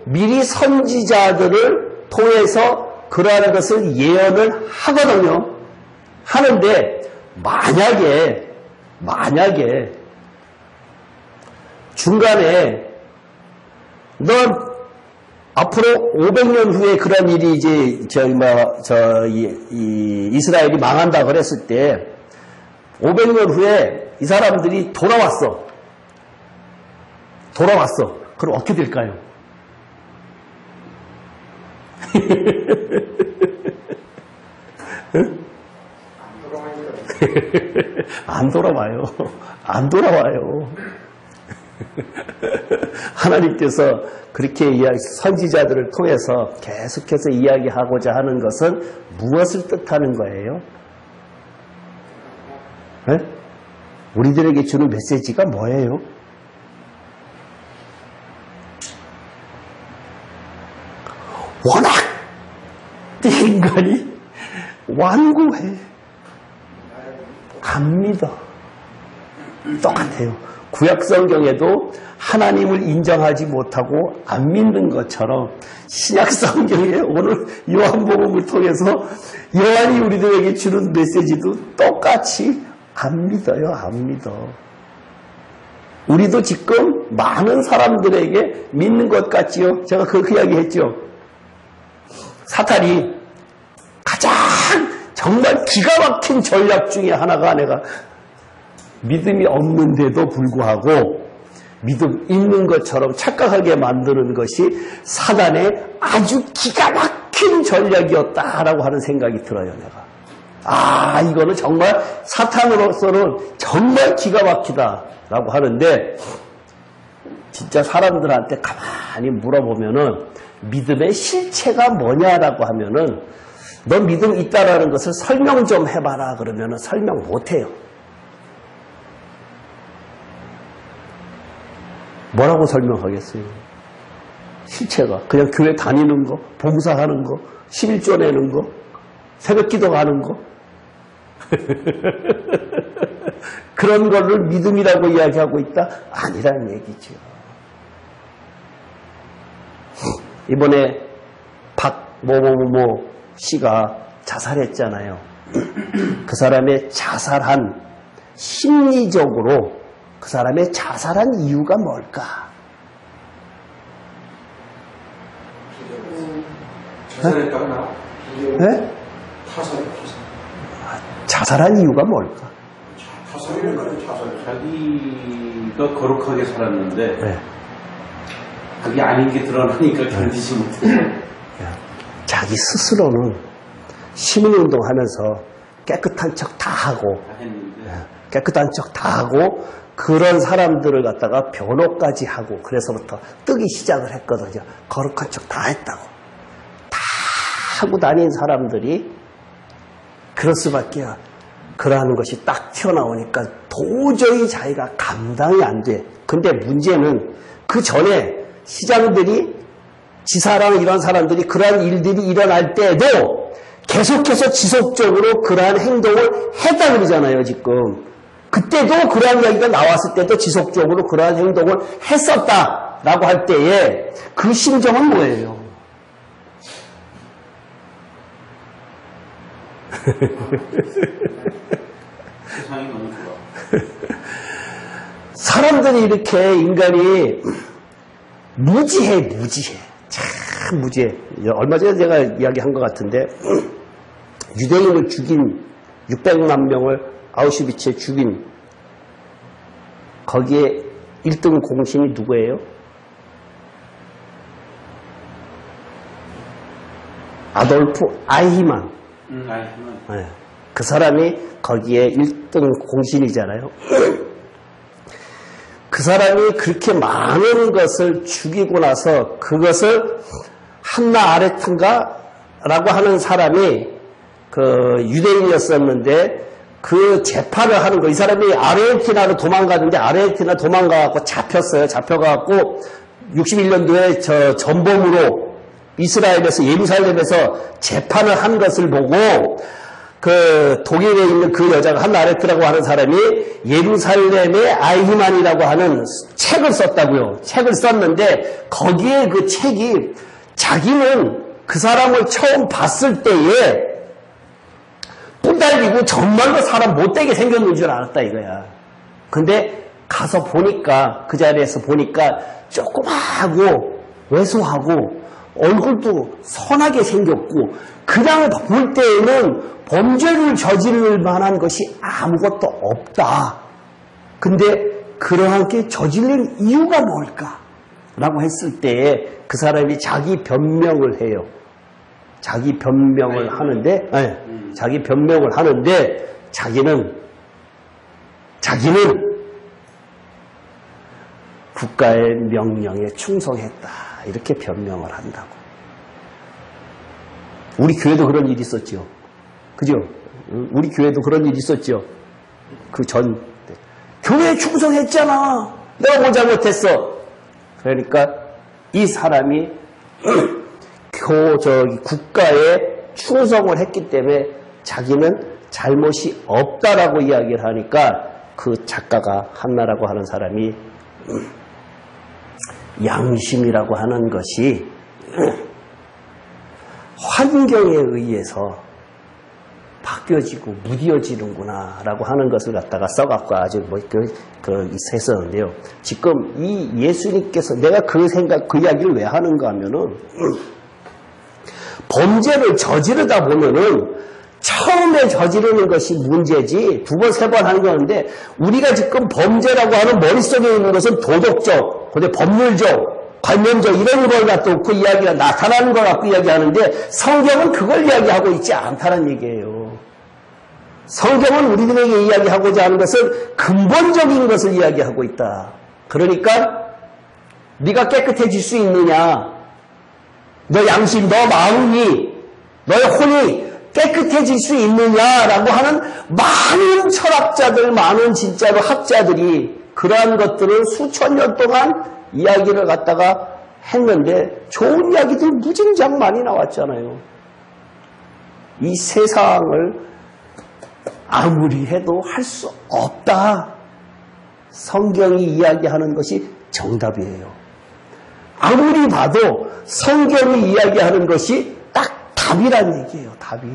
미리 선지자들을 통해서 그러한 것을 예언을 하거든요. 하는데 만약에 중간에 너 앞으로 500년 후에 그런 일이 이제 이스라엘이 망한다 그랬을 때 500년 후에 이 사람들이 돌아왔어. 그럼 어떻게 될까요? 안 돌아와요. 안 돌아와요. 하나님께서 그렇게 선지자들을 통해서 계속해서 이야기하고자 하는 것은 무엇을 뜻하는 거예요? 네? 우리들에게 주는 메시지가 뭐예요? 워낙 인간이 완고해. 안 믿어. 똑같아요. 구약 성경에도 하나님을 인정하지 못하고 안 믿는 것처럼 신약 성경에 오늘 요한복음을 통해서 요한이 우리들에게 주는 메시지도 똑같이 안 믿어요. 안 믿어. 우리도 지금 많은 사람들에게 믿는 것 같지요. 제가 그 이야기 했죠. 사탄이 가장 정말 기가 막힌 전략 중에 하나가 내가 믿음이 없는데도 불구하고 믿음 있는 것처럼 착각하게 만드는 것이 사단의 아주 기가 막힌 전략이었다라고 하는 생각이 들어요. 내가 이거는 정말 사탄으로서는 정말 기가 막히다라고 하는데 진짜 사람들한테 가만히 물어보면은 믿음의 실체가 뭐냐라고 하면은 너 믿음 있다라는 것을 설명 좀 해봐라 그러면은 설명 못해요. 뭐라고 설명하겠어요? 실체가 그냥 교회 다니는 거, 봉사하는 거, 11조 내는 거, 새벽 기도하는 거 그런 거를 믿음이라고 이야기하고 있다? 아니라는 얘기죠. 이번에 박某某某 씨가 자살했잖아요. 그 사람의 자살한 심리적으로 그 사람의 자살한 이유가 뭘까? 자살했다고 나와? 네? 타살. 자살한 이유가 뭘까? 자기가 거룩하게 살았는데 네. 그게 아닌 게 드러나니까 견디지 못해서 자기 스스로는 시민운동 하면서 깨끗한 척 다 하고 깨끗한 척 다 하고 그런 사람들을 갖다가 변호까지 하고 그래서부터 뜨기 시작을 했거든요. 거룩한 척 다 했다고. 다 하고 다닌 사람들이 그럴 수밖에 그러한 것이 딱 튀어나오니까 도저히 자기가 감당이 안 돼. 근데 문제는 그 전에 시장들이 지사랑 이런 사람들이 그러한 일들이 일어날 때도 계속해서 지속적으로 그러한 행동을 했다 그러잖아요. 지금 그때도 그러한 이야기가 나왔을 때도 지속적으로 그러한 행동을 했었다라고 할 때에 그 심정은 뭐예요? 세상이 너무 좋아. 사람들이 이렇게 인간이 무지해. 참 무지해. 얼마 전에 제가 이야기한 것 같은데 유대인을 죽인 600만 명을 아우슈비츠에 죽인 거기에 1등 공신이 누구예요? 아돌프 아이히만. 네. 그 사람이 거기에 1등 공신이잖아요. 그 사람이 그렇게 많은 것을 죽이고 나서 그것을 한나 아레트인가 라고 하는 사람이 그 유대인이었었는데 그 재판을 하는 거, 이 사람이 아르헨티나로 도망가는데 아르헨티나 도망가갖고 잡혔어요. 잡혀갖고 61년도에 저 전범으로 이스라엘에서 예루살렘에서 재판을 한 것을 보고 그 독일에 있는 그 여자가 한나 아레트라고 하는 사람이 예루살렘의 아이히만이라고 하는 책을 썼다고요. 책을 썼는데 거기에 그 책이 자기는 그 사람을 처음 봤을 때에 뿔달리고 정말로 사람 못되게 생겼는 줄 알았다 이거야. 근데 가서 보니까 그 자리에서 보니까 조그마하고 왜소하고 얼굴도 선하게 생겼고 그냥 볼 때에는 범죄를 저지를 만한 것이 아무것도 없다. 근데 그러한 게 저지른 이유가 뭘까? 라고 했을 때에 그 사람이 자기 변명을 해요. 자기 변명을 하는데 자기 변명을 하는데 자기는 국가의 명령에 충성했다. 이렇게 변명을 한다고. 우리 교회도 그런 일이 있었죠. 그죠? 우리 교회도 그런 일이 있었죠. 교회에 충성했잖아. 내가 뭐 잘못했어. 그러니까 이 사람이 국가에 충성을 했기 때문에 자기는 잘못이 없다라고 이야기를 하니까 그 작가가 한나라고 하는 사람이 양심이라고 하는 것이 환경에 의해서 바뀌어지고 무뎌지는구나 라고 하는 것을 갖다가 써갖고 아주 했었는데요. 지금 이 예수님께서 내가 그 이야기를 왜 하는가 하면은 범죄를 저지르다 보면은 처음에 저지르는 것이 문제지 두 번, 세 번 하는 건데 우리가 지금 범죄라고 하는 머릿속에 있는 것은 도덕적, 근데 법률적, 관념적 이런 걸 갖고 그 이야기가 나타나는 걸 갖고 이야기하는데 성경은 그걸 이야기하고 있지 않다는 얘기예요. 성경은 우리들에게 이야기하고자 하는 것은 근본적인 것을 이야기하고 있다. 그러니까 네가 깨끗해질 수 있느냐, 너 양심, 너 마음이, 너의 혼이 깨끗해질 수 있느냐라고 하는 많은 철학자들, 많은 진짜로 학자들이 그러한 것들을 수천 년 동안 이야기를 갖다가 했는데 좋은 이야기들 무진장 많이 나왔잖아요. 이 세상을 아무리 해도 할 수 없다. 성경이 이야기하는 것이 정답이에요. 아무리 봐도 성경이 이야기하는 것이 딱 답이란 얘기예요. 답이.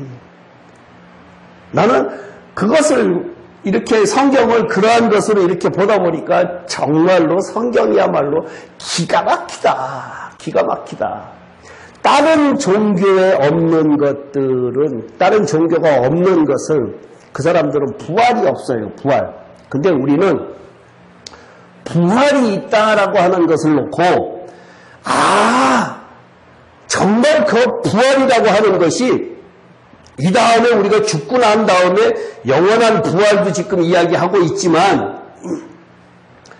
나는 그것을 이렇게 성경을 그러한 것으로 이렇게 보다 보니까 정말로 성경이야말로 기가 막히다. 기가 막히다. 다른 종교에 없는 것들은, 다른 종교가 없는 것은 그 사람들은 부활이 없어요. 부활. 근데 우리는 부활이 있다라고 하는 것을 놓고 정말 그 부활이라고 하는 것이 이 다음에 우리가 죽고 난 다음에 영원한 부활도 지금 이야기하고 있지만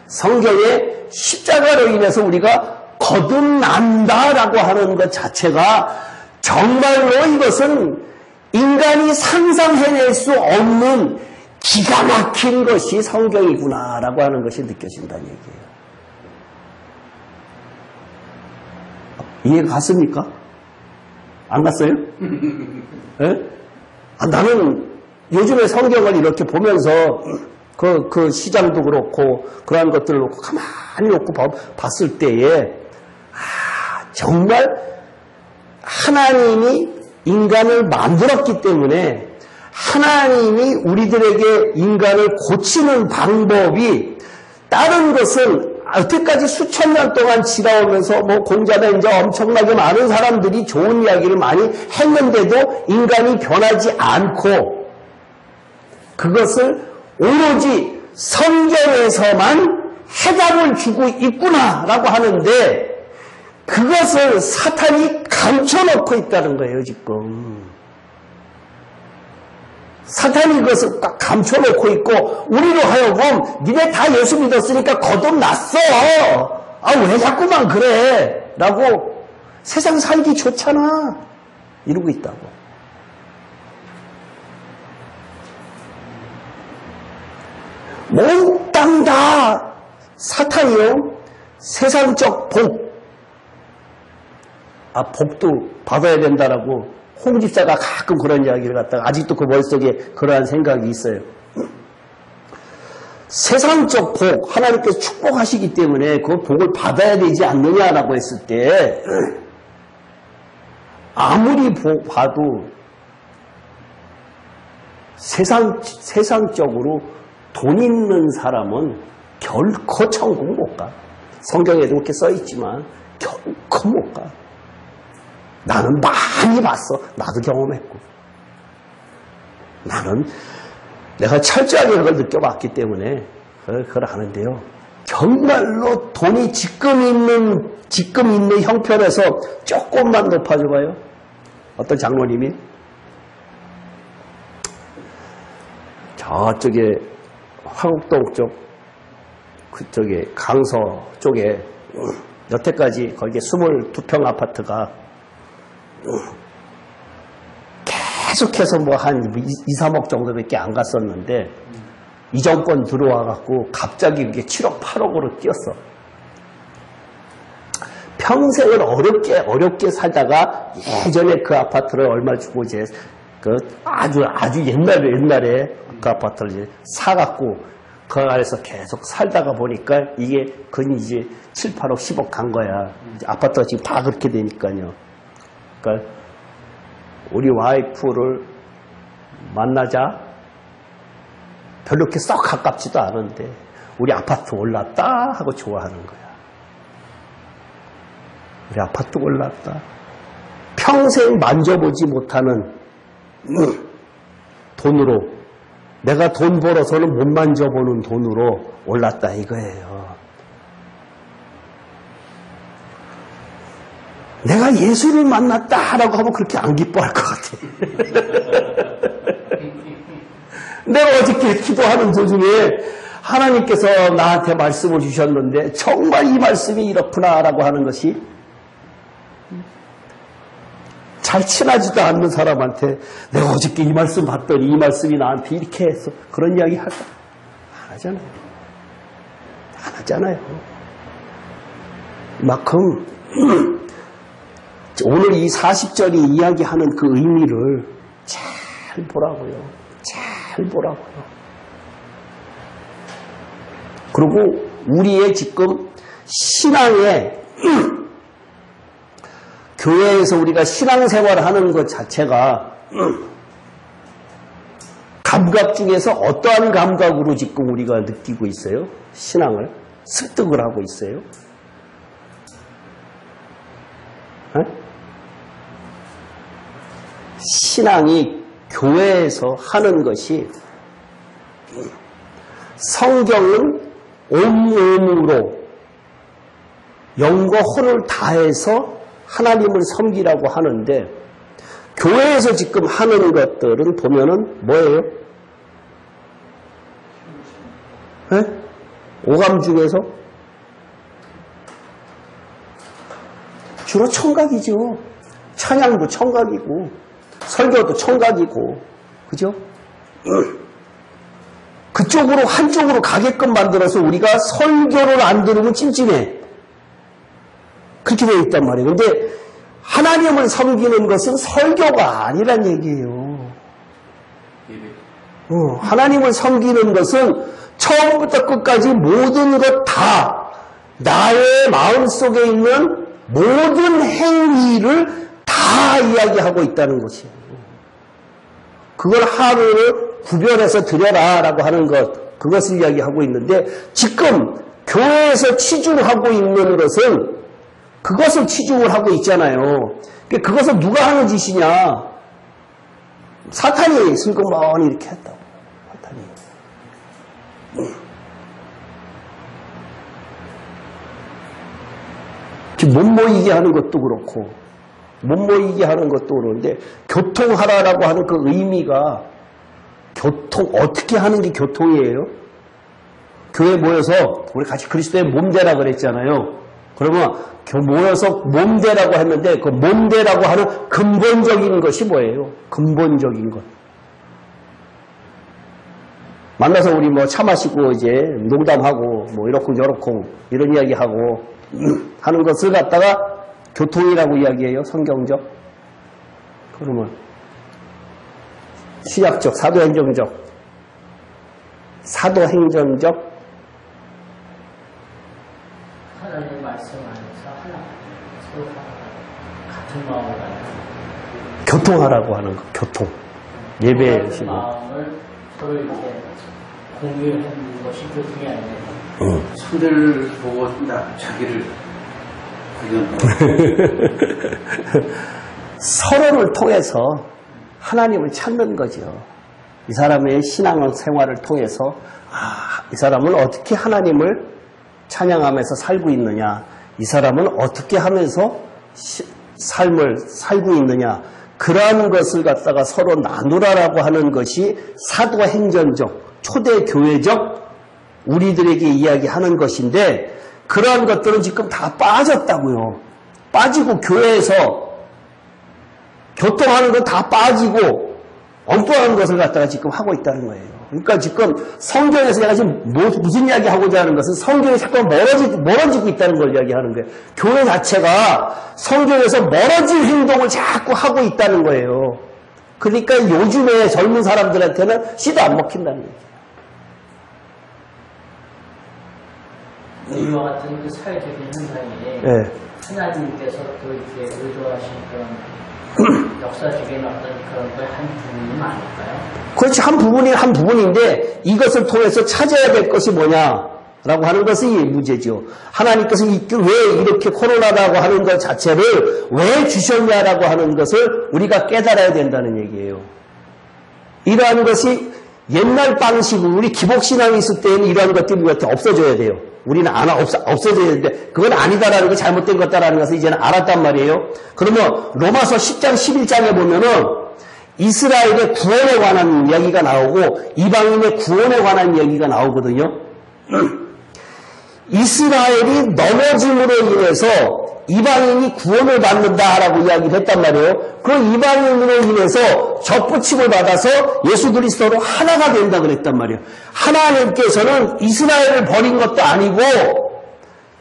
성경에 십자가로 인해서 우리가 거듭난다라고 하는 것 자체가 정말로 이것은 인간이 상상해낼 수 없는 기가 막힌 것이 성경이구나라고 하는 것이 느껴진다는 얘기예요. 이해가 갔습니까? 안 갔어요? 네? 나는 요즘에 성경을 이렇게 보면서 그 시장도 그렇고 그러한 것들을 놓고 가만히 놓고 봤을 때에 정말 하나님이 인간을 만들었기 때문에 하나님이 우리들에게 인간을 고치는 방법이 다른 것은 여태까지 수천 년 동안 지나오면서 공자나 이제 엄청나게 많은 사람들이 좋은 이야기를 많이 했는데도 인간이 변하지 않고 그것을 오로지 성경에서만 해답을 주고 있구나라고 하는데 그것을 사탄이 감춰놓고 있다는 거예요, 지금. 사탄이 그것을 딱 감춰놓고 있고 우리로 하여금 니네 다 예수 믿었으니까 거듭났어. 왜 자꾸만 그래? 라고 세상 살기 좋잖아. 이러고 있다고. 몽땅 다 사탄이요. 세상적 복. 복도 받아야 된다라고 홍 집사가 가끔 그런 이야기를 갖다가 아직도 그 머릿속에 그러한 생각이 있어요. 세상적 복, 하나님께서 축복하시기 때문에 그 복을 받아야 되지 않느냐라고 했을 때 아무리 봐도 세상적으로 돈 있는 사람은 결코 천국 못 가. 성경에도 그렇게 써있지만 결코 못 가. 나는 많이 봤어. 나도 경험했고. 나는 내가 철저하게 그걸 느껴봤기 때문에 그걸 하는데요. 정말로 돈이 지금 있는 형편에서 조금만 높아져봐요. 어떤 장로님이 저쪽에 화곡동 쪽, 그쪽에 강서 쪽에 여태까지 거기에 22평 아파트가 계속해서 뭐 한 2, 3억 정도밖에 안 갔었는데 이 정권 들어와갖고 갑자기 그게 7억, 8억으로 뛰었어. 평생을 어렵게 살다가 예전에 그 아파트를 얼마 주고 이제 그 아주 옛날에 그 아파트를 이제 사갖고 그 안에서 계속 살다가 보니까 이게 그건 이제 7, 8억, 10억 간 거야. 아파트가 지금 다 그렇게 되니까요. 그러니까 우리 와이프를 만나자 별로 이렇게 썩 가깝지도 않은데 우리 아파트 올랐다 하고 좋아하는 거야. 우리 아파트 올랐다. 평생 만져보지 못하는 돈으로, 내가 돈 벌어서는 못 만져보는 돈으로 올랐다 이거예요. 내가 예수를 만났다라고 하면 그렇게 안 기뻐할 것 같아. 내가 어저께 기도하는 도중에 하나님께서 나한테 말씀을 주셨는데 정말 이 말씀이 이렇구나라고 하는 것이 잘 친하지도 않는 사람한테 내가 어저께 이 말씀 봤더니 이 말씀이 나한테 이렇게 해서 그런 이야기 할까? 안 하잖아요. 안 하잖아요. 이만큼 오늘 이 40절이 이야기하는 그 의미를 잘 보라고요. 잘 보라고요. 그리고 우리의 지금 신앙의 교회에서 우리가 신앙생활을 하는 것 자체가 감각 중에서 어떠한 감각으로 지금 우리가 느끼고 있어요? 신앙을 습득을 하고 있어요? 네? 신앙이 교회에서 하는 것이 성경은 온몸으로 영과 혼을 다해서 하나님을 섬기라고 하는데 교회에서 지금 하는 것들은 보면은 뭐예요? 네? 오감 중에서 주로 청각이죠. 찬양도 청각이고 설교도 청각이고 그죠? 그쪽으로 한쪽으로 가게끔 만들어서 우리가 설교를 안 들으면 찜찜해. 그렇게 되어 있단 말이에요. 근데 하나님을 섬기는 것은 설교가 아니란 얘기예요. 하나님을 섬기는 것은 처음부터 끝까지 모든 것 다 나의 마음속에 있는 모든 행위를 다 이야기하고 있다는 것이에요. 그걸 하루를 구별해서 드려라라고 하는 것, 그것을 이야기하고 있는데 지금 교회에서 치중하고 있는 것은 그것을 치중을 하고 있잖아요. 그것은 누가 하는 짓이냐? 사탄이 슬그머니 이렇게 했다고. 사탄이. 못 모이게 하는 것도 그렇고 못 모이게 하는 것도 그런데 교통하라라고 하는 그 의미가 어떻게 하는 게 교통이에요? 교회 모여서 우리 같이 그리스도의 몸되라 그랬잖아요. 그러면 모여서 몸되라고 했는데 그 몸되라고 하는 근본적인 것이 뭐예요? 근본적인 것. 만나서 우리 뭐 차 마시고 이제 농담하고 뭐 이렇고 저렇고 이런 이야기하고 하는 것을 갖다가 교통이라고 이야기해요. 성경적. 그러면 신약적, 사도행전적 하나님의 말씀 안에서 하나 서로 같은 마음을 가지고 교통하라고 하는 거. 교통. 예배의 같은 마음을 서로 이렇게 공유하는 것이 교통이 아니에요. 상대를 보고 자기를 서로를 통해서 하나님을 찾는 거죠. 이 사람의 신앙생활을 통해서 이 사람은 어떻게 하나님을 찬양하면서 살고 있느냐, 이 사람은 어떻게 하면서 삶을 살고 있느냐, 그러한 것을 갖다가 서로 나누라라고 하는 것이 사도행전적, 초대교회적 우리들에게 이야기하는 것인데 그러한 것들은 지금 다 빠졌다고요. 빠지고 교회에서 교통하는 건 다 빠지고 엉뚱한 것을 갖다가 지금 하고 있다는 거예요. 그러니까 지금 성경에서 내가 지금 무슨 이야기 하고자 하는 것은 성경이 자꾸 멀어지고 있다는 걸 이야기하는 거예요. 교회 자체가 성경에서 멀어질 행동을 자꾸 하고 있다는 거예요. 그러니까 요즘에 젊은 사람들한테는 씨도 안 먹힌다는 거예요. 이와 같은 그 사회적인 현상이 네. 하나님께서 또 이렇게 의도하신 그런 역사적인 어떤 그런 거의 한 부분은 아닐까요? 그렇지, 한 부분인데 이것을 통해서 찾아야 될 것이 뭐냐라고 하는 것이 문제죠. 하나님께서 왜 이렇게 코로나라고 하는 것 자체를 왜 주셨냐라고 하는 것을 우리가 깨달아야 된다는 얘기예요. 이러한 것이 옛날 방식으로 우리 기복신앙이 있을 때에는 이러한 것들이 우리한테 없어져야 돼요. 우리는 없어져야 되는데 그건 아니다라는 게 잘못된 것다라는 것을 이제는 알았단 말이에요. 그러면 로마서 10장 11장에 보면은 이스라엘의 구원에 관한 이야기가 나오고 이방인의 구원에 관한 이야기가 나오거든요. 이스라엘이 넘어짐으로 인해서 이방인이 구원을 받는다라고 이야기를 했단 말이에요. 그 이방인으로 인해서 접붙임을 받아서 예수 그리스도로 하나가 된다 그랬단 말이에요. 하나님께서는 이스라엘을 버린 것도 아니고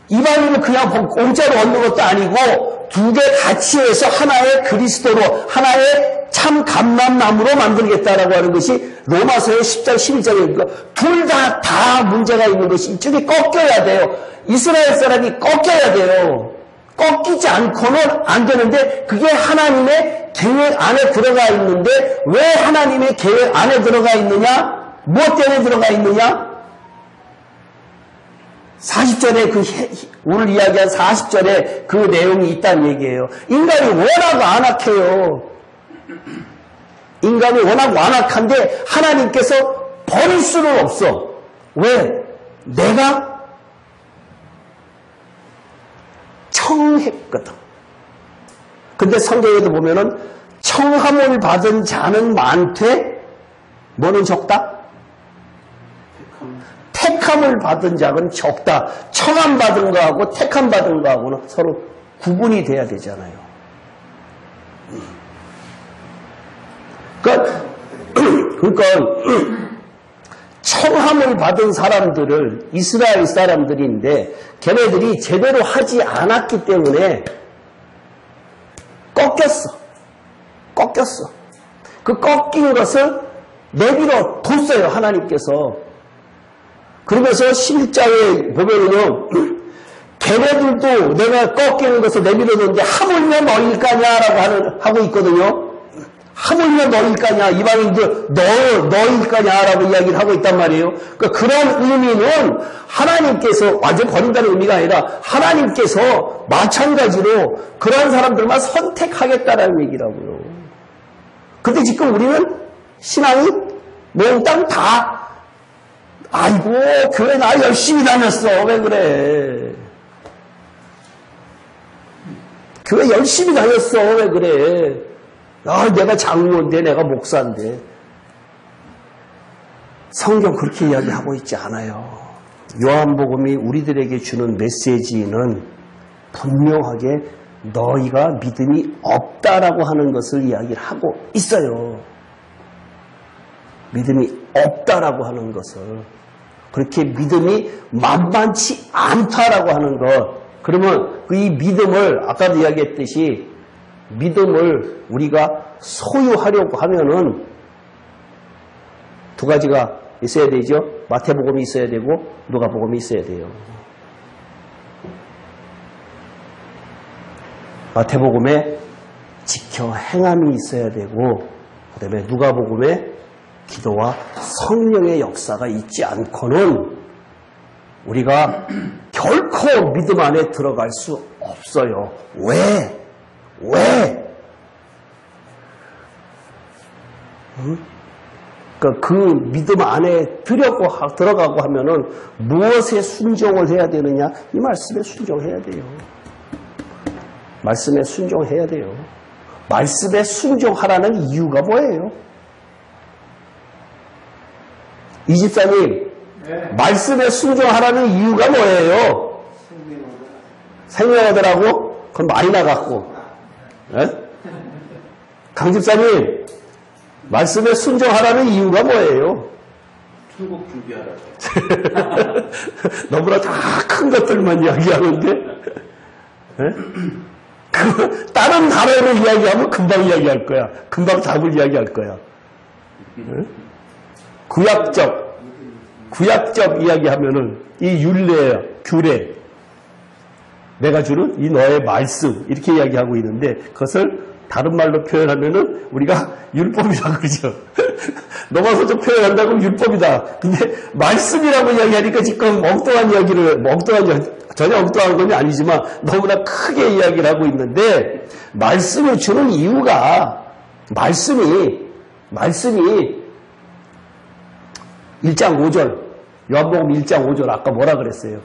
이방인을 그냥 공짜로 얻는 것도 아니고 두 개 같이 해서 하나의 그리스도로 하나의 참 감람나무로 만들겠다라고 하는 것이 로마서의 10장 11장이니까 둘 다 문제가 있는 것이 이쪽이 꺾여야 돼요. 이스라엘 사람이 꺾여야 돼요. 꺾이지 않고는 안 되는데 그게 하나님의 계획 안에 들어가 있는데 왜 하나님의 계획 안에 들어가 있느냐? 무엇 때문에 들어가 있느냐? 40절에 오늘 이야기한 40절에 그 내용이 있다는 얘기예요. 인간이 워낙 완악해요. 인간이 워낙 완악한데 하나님께서 버릴 수는 없어. 왜? 내가 청했거든. 근데 성경에도 보면은 청함을 받은 자는 많되 뭐는 적다? 택함을 받은 자는 적다. 청함 받은 거하고 택함 받은 거하고는 서로 구분이 돼야 되잖아요. 그러니까 청함을 받은 사람들을 이스라엘 사람들인데 걔네들이 제대로 하지 않았기 때문에 꺾였어. 그 꺾인 것을 내버려 뒀어요, 하나님께서. 그러면서 11장에 보면은요, 걔네들도 내가 꺾이는 것을 내버려 뒀는데 하물며 너일 까냐라고 하고 있거든요. 하물며 너일 까냐, 이방인들 너일 까냐라고 이야기를 하고 있단 말이에요. 그러니까 그런 의미는 하나님께서 완전 버린다는 의미가 아니라 하나님께서 마찬가지로 그런 사람들만 선택하겠다라는 얘기라고요. 근데 지금 우리는 신앙이 몽땅 다 아이고 교회 나 열심히 다녔어. 왜 그래? 교회 열심히 다녔어. 왜 그래? 내가 장로인데 내가 목사인데. 성경 그렇게 이야기하고 있지 않아요. 요한복음이 우리들에게 주는 메시지는 분명하게 너희가 믿음이 없다라고 하는 것을 이야기를 하고 있어요. 믿음이 없다라고 하는 것을. 그렇게 믿음이 만만치 않다라고 하는 것. 그러면 이 믿음을 아까도 이야기했듯이 믿음을 우리가 소유하려고 하면은 두 가지가 있어야 되죠. 마태복음이 있어야 되고 누가복음이 있어야 돼요. 마태복음에 지켜 행함이 있어야 되고 그 다음에 누가복음에 기도와 성령의 역사가 있지 않고는 우리가 결코 믿음 안에 들어갈 수 없어요. 왜? 그러니까 그 믿음 안에 들어가고 하면은 무엇에 순종을 해야 되느냐? 이 말씀에 순종해야 돼요. 말씀에 순종해야 돼요. 말씀에 순종하라는 이유가 뭐예요? 이 집사님, 말씀에 순종하라는 이유가 뭐예요? 생명 얻으라고? 그건 많이 나갔고. 강 집사님, 말씀에 순종하라는 이유가 뭐예요? 천국 준비하라고. 너무나 다 큰 것들만 이야기하는데, 다른 단어로 이야기하면 금방 이야기할 거야. 금방 답을 이야기할 거야. 구약적 이야기하면은 이 율례, 규례, 내가 주는 이 너의 말씀 이렇게 이야기하고 있는데 그것을 다른 말로 표현하면은 우리가 율법이라고 그러죠. 넘어서서 표현한다고 율법이다. 근데 말씀이라고 이야기하니까 지금 전혀 엉뚱한 건 아니지만 너무나 크게 이야기를 하고 있는데 말씀을 주는 이유가 말씀이 1장 5절 요한복음 1장 5절 아까 뭐라 그랬어요?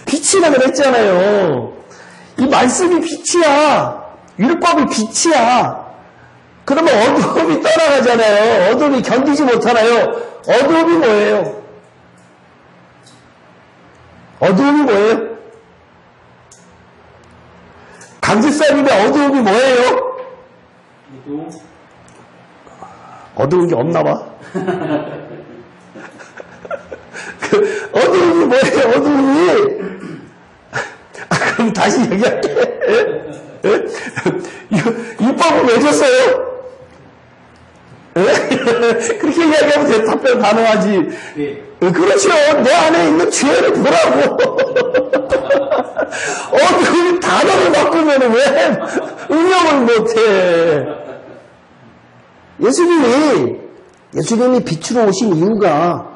빛이라 그랬잖아요. 이 말씀이 빛이야. 율법이 빛이야. 그러면 어두움이 떠나가잖아요. 어두움이 견디지 못하나요? 어두움이 뭐예요? 어두움이 뭐예요? 강집사님의 어두움이 뭐예요? 어두운 게 없나 봐. 어두움이 뭐예요? 어두움이. 그럼 다시 얘기할게. 율법을 왜 줬어요? 그렇게 이야기하면 답변 가능하지. 그렇죠. 내 안에 있는 죄를 보라고. 어두움이 단어를 바꾸면 왜 응용을 못해? 예수님이 빛으로 오신 이유가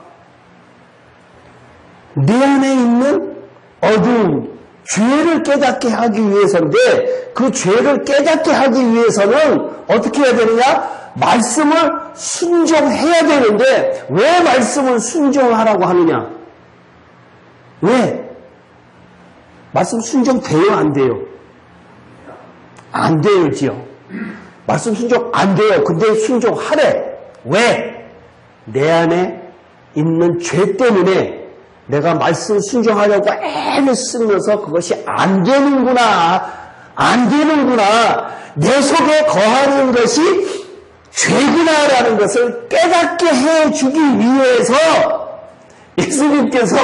내 안에 있는 어두움, 죄를 깨닫게 하기 위해서인데 그 죄를 깨닫게 하기 위해서는 어떻게 해야 되느냐? 말씀을 순종해야 되는데 왜 말씀을 순종하라고 하느냐? 왜? 말씀 순종돼요? 안 돼요? 안 돼요지요. 말씀 순종 안 돼요. 근데 순종하래. 왜? 내 안에 있는 죄 때문에 내가 말씀 순종하려고 애를 쓰면서 그것이 안 되는구나. 내 속에 거하는 것이 죄구나라는 것을 깨닫게 해주기 위해서 예수님께서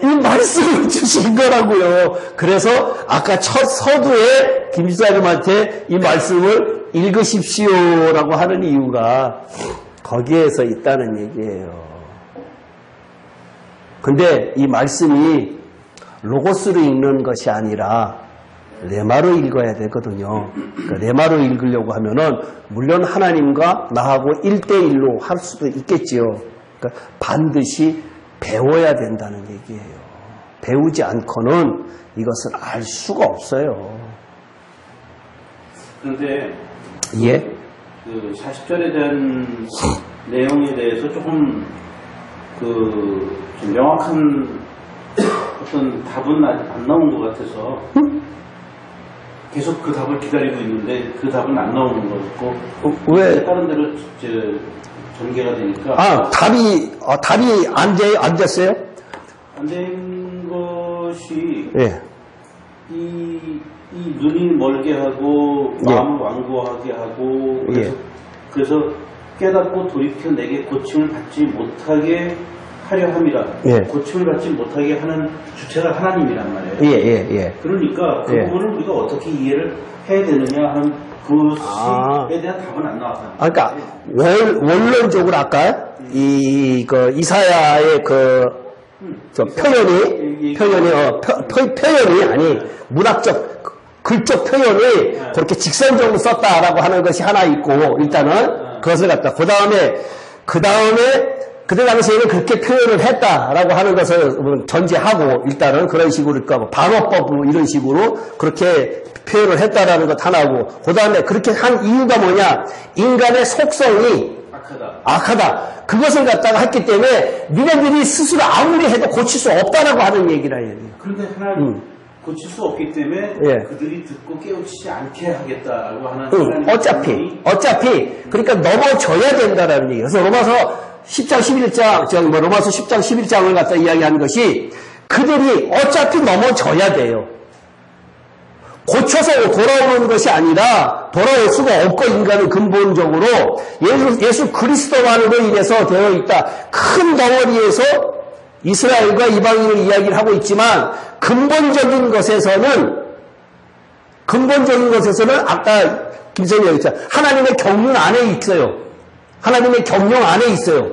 이 말씀을 주신 거라고요. 그래서 아까 첫 서두에 김지사님한테 이 말씀을 읽으십시오라고 하는 이유가 거기에서 있다는 얘기예요. 근데 이 말씀이 로고스로 읽는 것이 아니라 레마로 읽어야 되거든요. 그러니까 레마로 읽으려고 하면은 물론 하나님과 나하고 1대1로 할 수도 있겠지요. 그러니까 반드시 배워야 된다는 얘기예요. 배우지 않고는 이것을 알 수가 없어요. 그런데 예? 그 40절에 대한 내용에 대해서 조금 좀 명확한 어떤 답은 아직 안 나온 것 같아서 계속 그 답을 기다리고 있는데 그 답은 안 나오는 것 같고 왜? 다른 데로 전개가 되니까 답이 안 됐어요? 안 된 것이 예. 이 눈이 멀게 하고 마음을 완고하게 하고 그래서 깨닫고 돌이켜 내게 고침을 받지 못하게 하려 함이라. 고침을 받지 못하게 하는 주체가 하나님이란 말이에요. 그러니까 그 부분을 우리가 어떻게 이해를 해야 되느냐 하는 그것에 대한 답은 안 나왔다. 그러니까 원론적으로 아까 이사야의 표현이 아니 문학적 글적 표현이 그렇게 직선적으로 썼다라고 하는 것이 하나 있고 일단은 그것을 갖다 그때 당시에는 그렇게 표현을 했다라고 하는 것을 전제하고 일단은 그런 식으로 그러니까 방어법 이런 식으로 그렇게 표현을 했다라는 것 하나고 그 다음에 그렇게 한 이유가 뭐냐? 인간의 속성이 악하다. 그것을 갖다가 했기 때문에 니네들이 스스로 아무리 해도 고칠 수 없다라고 하는 얘기라 해요. 그런데 하나님 고칠 수 없기 때문에 예. 그들이 듣고 깨우치지 않게 하겠다라고 하는 어차피 그러니까 넘어져야 된다라는 얘기예요. 그래서 로마서 10장 11장 로마서 10장 11장을 갖다 이야기하는 것이 그들이 어차피 넘어져야 돼요. 고쳐서 돌아오는 것이 아니라 돌아올 수가 없고 인간은 근본적으로 예수 그리스도만으로 인해서 되어 있다. 큰 덩어리에서 이스라엘과 이방인을 이야기를 하고 있지만 근본적인 것에서는 아까 김선이 얘기했죠. 하나님의 경륜 안에 있어요. 하나님의 경륜 안에 있어요.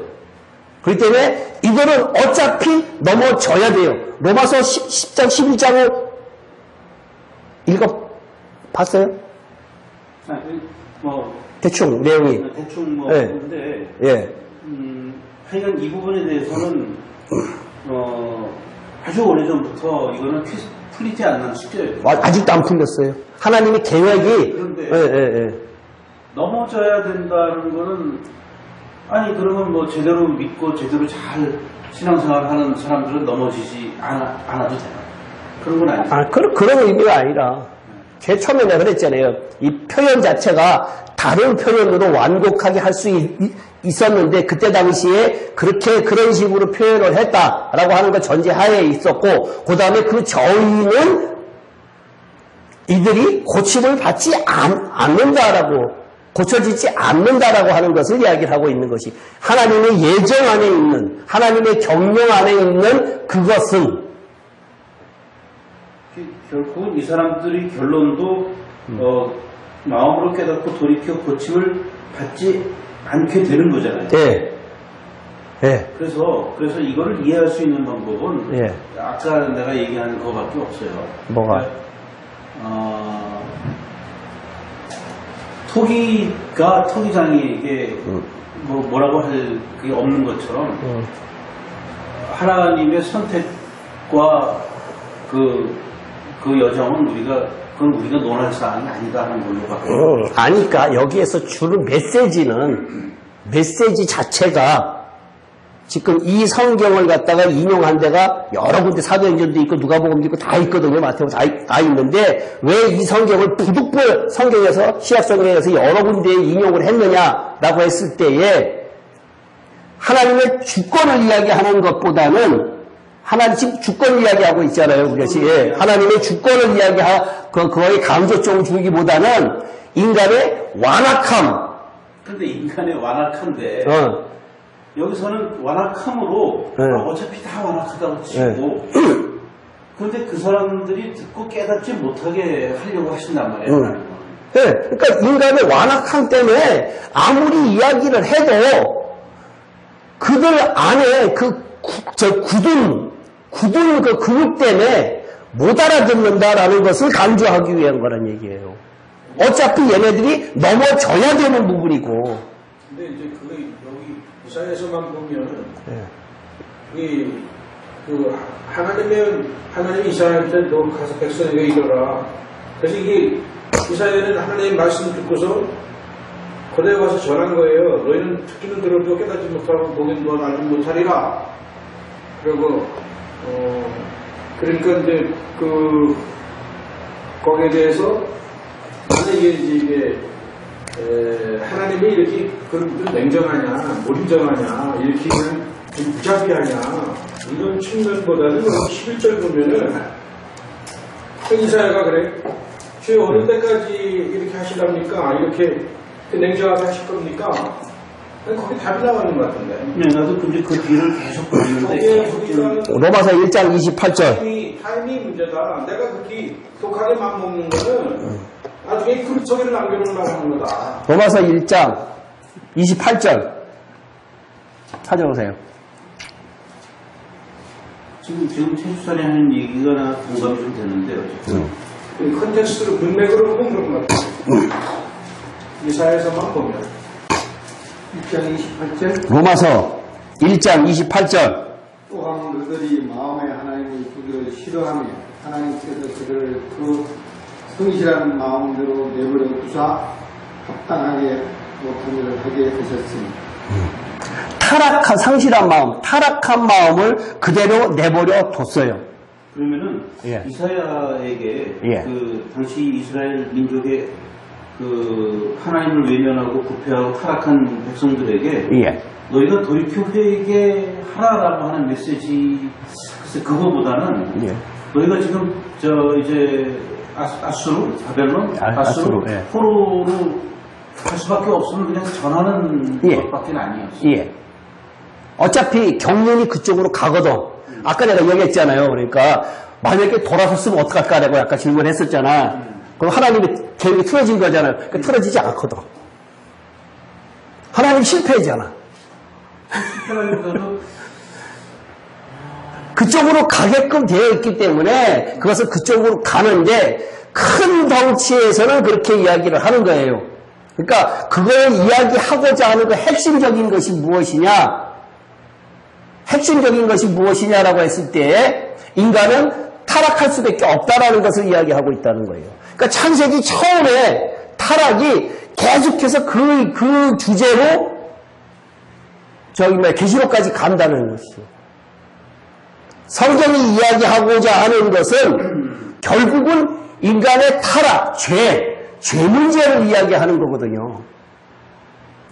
그렇기 때문에 이들은 어차피 넘어져야 돼요. 로마서 10장 11장을 읽어봤어요? 대충 내용이. 대충 예. 근데 예. 하여간 이 부분에 대해서는 아주 오래전부터 이거는 풀리지 않는 숙제예요. 아직도 안 풀렸어요. 하나님의 계획이. 그런데 넘어져야 된다는 거는 아니 그러면 뭐 제대로 믿고 제대로 잘 신앙생활하는 사람들은 넘어지지 않아도 되나? 그런 건 아니죠. 그런 의미가 아니라 제일 처음에 내가 그랬잖아요. 이 표현 자체가 다른 표현으로 완곡하게 할 수 있었는데 그때 당시에 그런 식으로 표현을 했다라고 하는 거 전제하에 있었고 그 다음에 그 저희는 이들이 고침을 받지 않는다라고 고쳐지지 않는다라고 하는 것을 이야기를 하고 있는 것이 하나님의 예정 안에 있는 하나님의 경영 안에 있는 그것은 결국은 이 사람들이 결론도 마음으로 깨닫고 돌이켜 고침을 받지 않게 되는 거잖아요. 예. 예. 그래서 이거를 이해할 수 있는 방법은 예. 아까 내가 얘기한 거밖에 없어요. 뭐가? 토기장에게 뭐라고 할 그게 없는 것처럼 하나님의 선택과 그 여정은 그건 우리가 논할 사항이 아니다 하는 걸로 봐요. 아니까 여기에서 주는 메시지 자체가 지금 이 성경을 갖다가 인용한 데가 여러 군데 사도행전도 있고 누가복음도 있고 다 있거든요. 마태복음 다 있는데 왜 이 성경을 부득불 성경에서 신약 성경에서 여러 군데에 인용을 했느냐라고 했을 때에 하나님의 주권을 이야기하는 것보다는 하나님 지금 주권을 이야기하고 있잖아요. 그것이 하나님의 주권을 그거의 강조점을 주기보다는 인간의 완악함. 근데 인간의 완악한데 여기서는 완악함으로 어차피 다 완악하다고 치고 그런데 그 사람들이 듣고 깨닫지 못하게 하려고 하신단 말이에요. 그러니까 인간의 완악함 때문에 아무리 이야기를 해도 그들 안에 굳은 그 근육 때문에 못 알아듣는다라는 것을 강조하기 위한 거란 얘기예요. 어차피 얘네들이 넘어져야 되는 부분이고. 근데 이제 여기 이사야에서만 보면 하나님이 이사야한테 너 가서 백성에게 이르라. 그래서 이게 이사야는 하나님의 말씀을 듣고서 고대에 와서 전한 거예요. 너희는 듣기는 들어도 깨닫지 못하고 보기는 알지 못하리라. 그리고 그러니까 이제 거기에 대해서 이게 하나님이 이렇게 좀 냉정하냐, 무인정하냐, 이렇게 그냥 좀 무자비하냐 이런 측면보다는 11절 보면은 이사야가 그래. 주여 어느 때까지 이렇게 하시랍니까? 이렇게 냉정하게 하실 겁니까? 거기 답이 나오는 것 같은데. 네, 나도 근데 그 뒤를 계속 보는데 로마서 1장 28절. 타임이 문제다. 내가 그렇게 독하게 맘먹는 거는 나중에 그 소리를 남겨놓으려고 하는 거다. 로마서 1장 28절 찾아보세요. 지금 최수산이 하는 얘기가 나 공감이 좀 되는데요. 컨텍스트로 문맥으로 보면 그런 것 같아요. 이사야에서만 보면 1장 28절 로마서 1장 28절 또한 그들이 마음에 하나님의 그들을 싫어하며 하나님께서 그들을 그 성실한 마음대로 내버려 두사 합당하게 못한 일을 하게 하셨으니 타락한, 상실한 마음, 타락한 마음을 그대로 내버려 뒀어요. 그러면은 예. 이사야에게 예. 그 당시 이스라엘 민족의 그 하나님을 외면하고 부패하고 타락한 백성들에게 예. 너희가 돌이켜 회개하라라고 하는 메시지, 글쎄 그거보다는 예. 너희가 지금 이제 아수르, 바벨론, 아수르, 예. 포로로 갈 수밖에 없으면 그냥 전하는 예. 것밖에 아니었어. 예. 어차피 경륜이 그쪽으로 가거든. 아까 내가 얘기했잖아요. 그러니까 만약에 돌아섰으면 어떡할까라고 약간 질문했었잖아. 그럼 하나님의 계획이 틀어진 거잖아요. 그러니까 틀어지지 않거든. 하나님 실패했잖아. 그쪽으로 가게끔 되어 있기 때문에 그것을 그쪽으로 가는데 큰 덩치에서는 그렇게 이야기를 하는 거예요. 그러니까 그걸 이야기하고자 하는 그 핵심적인 것이 무엇이냐? 핵심적인 것이 무엇이냐라고 했을 때 인간은 타락할 수밖에 없다라는 것을 이야기하고 있다는 거예요. 그러니까 창세기 처음에 타락이 계속해서 그 주제로 계시록까지 간다는 것이죠. 성경이 이야기하고자 하는 것은 결국은 인간의 타락, 죄 문제를 이야기하는 거거든요.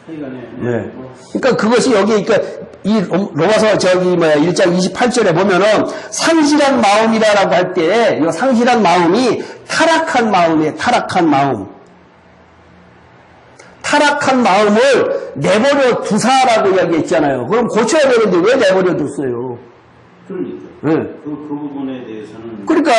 네. 그러니까 그것이 여기, 그러니까 이 로마서 1장 28절에 보면은 상실한 마음이라고 할 때, 이 상실한 마음이 타락한 마음이에요. 타락한 마음. 타락한 마음을 내버려 두사라고 이야기했잖아요. 그럼 고쳐야 되는데 왜 내버려 뒀어요? 그러니까. 네. 그 부분에 대해서는. 그러니까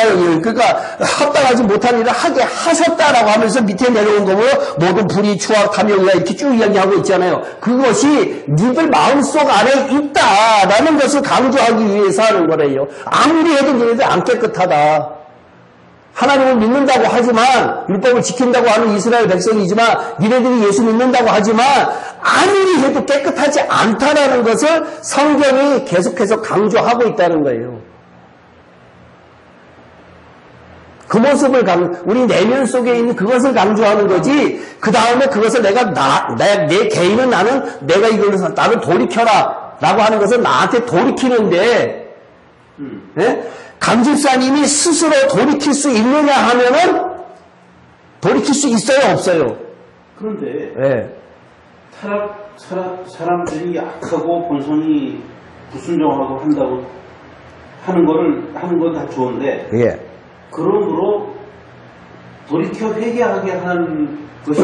합당하지 못한 일을 하게 하셨다라고 하면서 밑에 내려온 거고 모든 불의, 추악, 탐욕이야 이렇게 쭉 이야기하고 있잖아요. 그것이 니들 마음속 안에 있다라는 것을 강조하기 위해서 하는 거래요. 아무리 해도 니네들 안 깨끗하다. 하나님을 믿는다고 하지만 율법을 지킨다고 하는 이스라엘 백성이지만 니네들이 예수 믿는다고 하지만 아무리 해도 깨끗하지 않다라는 것을 성경이 계속해서 강조하고 있다는 거예요. 그 모습을 우리 내면 속에 있는 그것을 강조하는 거지. 그 다음에 그것을 내 개인은 내가 이걸로 나를 돌이켜라 라고 하는 것은 나한테 돌이키는데 예? 강집사님이 스스로 돌이킬 수 있느냐 하면은 돌이킬 수 있어요, 없어요? 그런데 예. 사람들이 약하고 본성이 불순종하고 한다고 하는 건 다 좋은데 예. 그러므로 돌이켜 회개하게 하는 것이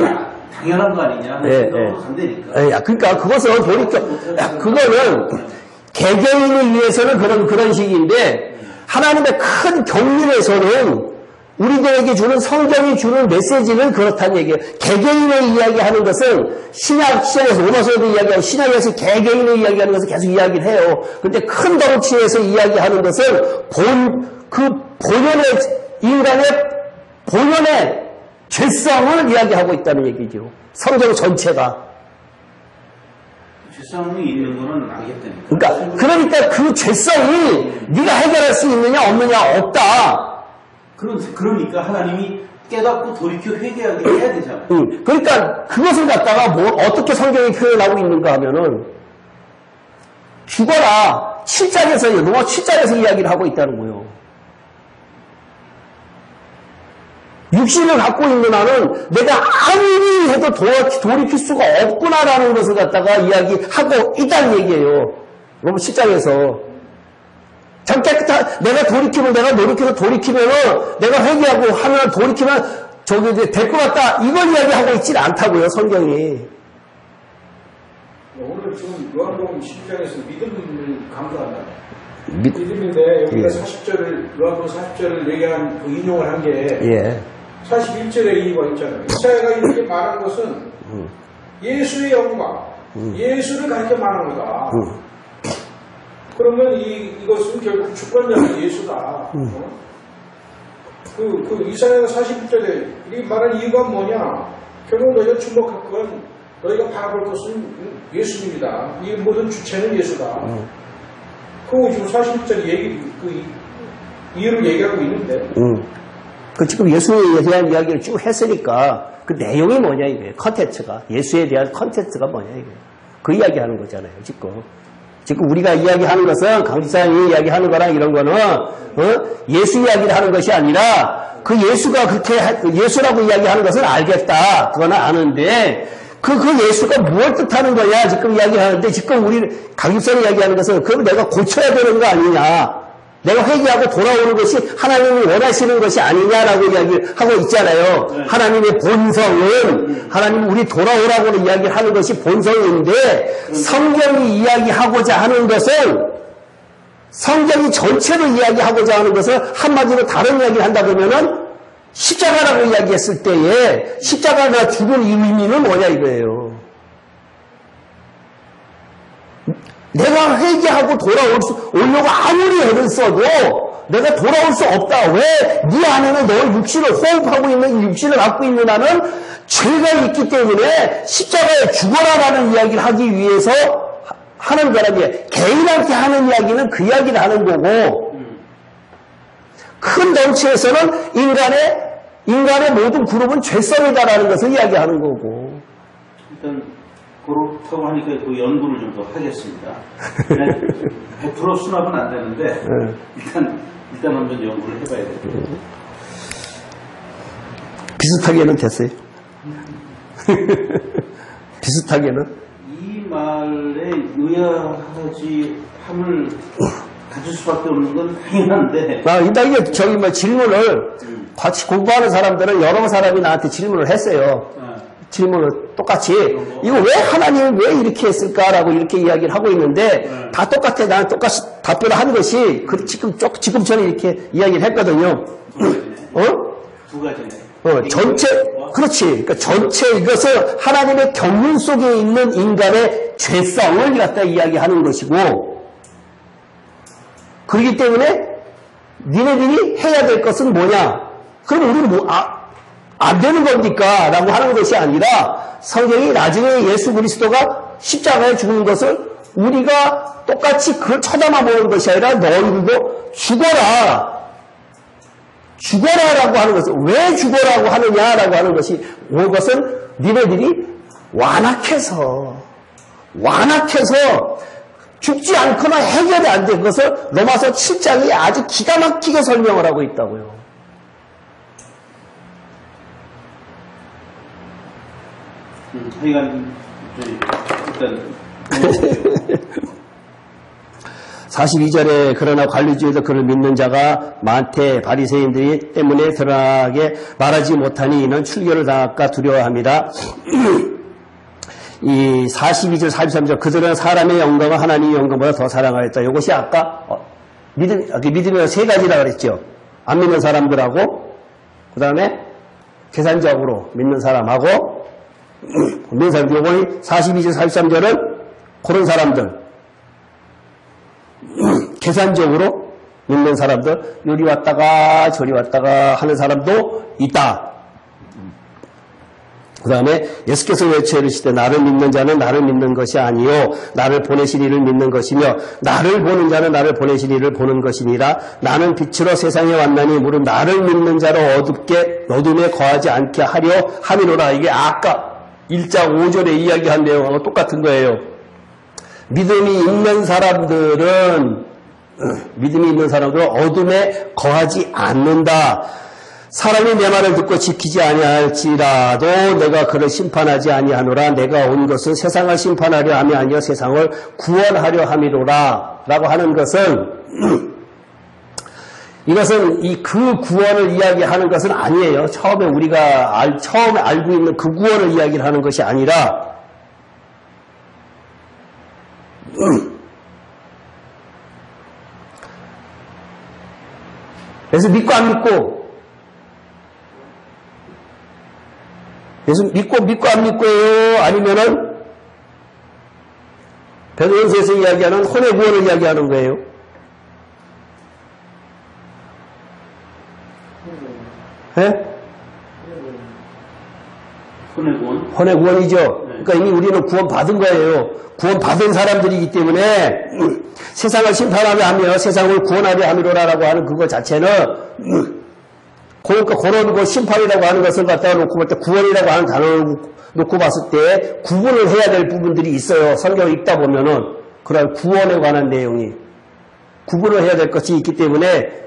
당연한 거 아니냐 하는 생각으로 간다니까. 예. 그러니까 그것은 그거는 개개인을 위해서는 그런 식인데 하나님의 큰 경륜에서는 우리들에게 주는 성경이 주는 메시지는 그렇다는 얘기예요. 개개인의 이야기하는 것은 신약에서 로마서에도 이야기하고 신약에서 개개인의 이야기하는 것을 계속 이야기를 해요. 그런데 큰 덩치에서 이야기하는 것은 인간의 본연의 죄성을 이야기하고 있다는 얘기죠. 성경 전체가. 죄성이 있는 거는 알겠다니까. 그러니까 그 죄성이 네가 해결할 수 있느냐 없느냐 없다. 그러니까 하나님이 깨닫고 돌이켜 회개하게 해야 되잖아. 그러니까 그것을 갖다가 어떻게 성경이 표현하고 있는가 하면은 죽어라. 7장에서 로마 7장에서 이야기를 하고 있다는 거예요. 육신을 갖고 있는 한은 내가 아무리 해도 돌이킬 수가 없구나라는 것을 갖다가 이야기하고 있다는 얘기예요. 로마 7장에서. 참 깨끗한, 내가 노력해서 돌이키면은, 내가 회개하고 하면 돌이키면, 이제 될 것 같다. 이걸 이야기하고 있진 않다고요, 성경이. 오늘 지금 요한복음 10장에서 믿음을 강조한다. 믿음인데, 여기가 40절을, 요한복음 40절을 얘기한 그 인용을 한 게, 41절에 이유가 있잖아요. 이사야가 이렇게 말한 것은, 예수의 영광, 예수를 가리켜 말하는 거다. 그러면 이것은 결국 주권자는 예수다. 이사야가 41절에 이 말한 이유가 뭐냐? 결국 너희가 주목할 건 너희가 바라볼 것은 예수입니다. 이 모든 주체는 예수다. 그거 지금 41절에 이유를 얘기하고 있는데. 지금 예수에 대한 이야기를 쭉 했으니까 그 내용이 뭐냐 이거예요. 컨텐츠가. 예수에 대한 컨텐츠가 뭐냐 이거예요. 그 이야기하는 거잖아요. 지금 우리가 이야기하는 것은 강지사님이 이야기하는 거랑 이런 거는 예수 이야기를 하는 것이 아니라 그 예수가 그렇게 예수라고 이야기하는 것은 알겠다. 그거는 아는데 그 예수가 무엇 뜻하는 거냐 지금 이야기하는데 지금 우리 강집사님 이야기하는 것은 그럼 내가 고쳐야 되는 거 아니냐. 내가 회개하고 돌아오는 것이 하나님이 원하시는 것이 아니냐라고 이야기를 하고 있잖아요. 네. 하나님의 본성은 하나님이 우리 돌아오라고 이야기하는 것이 본성인데 성경이 이야기하고자 하는 것은 성경이 전체로 이야기하고자 하는 것을 한마디로 다른 이야기를 한다 그러면은 십자가라고 이야기했을 때에 십자가가 죽은 의미는 뭐냐 이거예요. 내가 회개하고 오려고 아무리 애를 써도 내가 돌아올 수 없다. 왜? 네 안에는 너의 육신을 호흡하고 있는 육신을 갖고 있는 나는 죄가 있기 때문에 십자가에 죽어라라는 이야기를 하기 위해서 하는 거라기에 개인한테 하는 이야기는 그 이야기를 하는 거고 큰 덩치에서는 인간의 모든 그룹은 죄성이다라는 것을 이야기하는 거고. 일단 그렇다고 하니까 그 연구를 좀 더 하겠습니다. 100% 수납은 안 되는데 일단 한번 연구를 해봐야 돼요. 비슷하게는 됐어요. 비슷하게는. 이 말에 의아하지 함을 가질 수밖에 없는 건 당연한데. 이게 저기 질문을 같이 공부하는 사람들은 여러 사람이 나한테 질문을 했어요. 질문을 똑같이 이거 왜 하나님은 왜 이렇게 했을까라고 이렇게 이야기를 하고 있는데 다 똑같아. 나는 똑같이 답변을 한 것이 지금 전에 이렇게 이야기를 했거든요. 두 가지네. 전체 그렇지. 그러니까 전체 이것을 하나님의 경륜 속에 있는 인간의 죄성을 갖다 이야기하는 것이고 그렇기 때문에 니네들이 해야 될 것은 뭐냐? 그럼 우리는 안 되는 겁니까? 라고 하는 것이 아니라 성경이 나중에 예수 그리스도가 십자가에 죽은 것을 우리가 똑같이 그걸 쳐다만 보는 것이 아니라 너희들도 죽어라라고 하는 것은 왜 죽어라고 하느냐라고 하는 것이 그것은 니네들이 완악해서 죽지 않거나 해결이 안 된 것을 로마서 7장이 아주 기가 막히게 설명을 하고 있다고요. 하여간 일단 42절에 그러나 관리주의도 그를 믿는 자가 많되 바리새인들이 때문에 드러나게 말하지 못하니 이는 출교를 당할까 두려워합니다. 이 42절 43절 그들은 사람의 영광을 하나님의 영광보다 더 사랑하였다. 이것이 아까 믿음이 세 가지라 그랬죠. 안 믿는 사람들하고 그 다음에 계산적으로 믿는 사람하고 믿는 사람. 요번에 42절 43절은 그런 사람들 계산적으로 믿는 사람들 요리 왔다가 저리 왔다가 하는 사람도 있다. 그 다음에 예수께서 외쳐 이르시되 나를 믿는 자는 나를 믿는 것이 아니요 나를 보내신 이를 믿는 것이며 나를 보는 자는 나를 보내신 이를 보는 것이니라. 나는 빛으로 세상에 왔나니 무릇 나를 믿는 자로 어둠에 거하지 않게 하려 함이로라. 이게 아까 1장 5절에 이야기한 내용하고 똑같은 거예요. 믿음이 있는 사람들은 어둠에 거하지 않는다. 사람이 내 말을 듣고 지키지 아니할지라도 내가 그를 심판하지 아니하노라. 내가 온 것은 세상을 심판하려 함이 아니여 세상을 구원하려 함이로라. 라고 하는 것은 이것은 그 구원을 이야기하는 것은 아니에요. 처음에 우리가 처음에 알고 있는 그 구원을 이야기를 하는 것이 아니라 그래서 믿고 안 믿고 그래서 믿고 안 믿고요? 아니면은 베드로전서에서 이야기하는 혼의 구원을 이야기하는 거예요. 예? 혼의 구원이죠. 그러니까 이미 우리는 구원 받은 거예요. 구원 받은 사람들이기 때문에 세상을 심판하려 하며 세상을 구원하려 함이로라라고 하는 그거 자체는 그러니까 그런 거 심판이라고 하는 것을 갖다가 놓고 볼 때 구원이라고 하는 단어를 놓고 봤을 때 구분을 해야 될 부분들이 있어요. 성경을 읽다 보면은 그런 구원에 관한 내용이 구분을 해야 될 것이 있기 때문에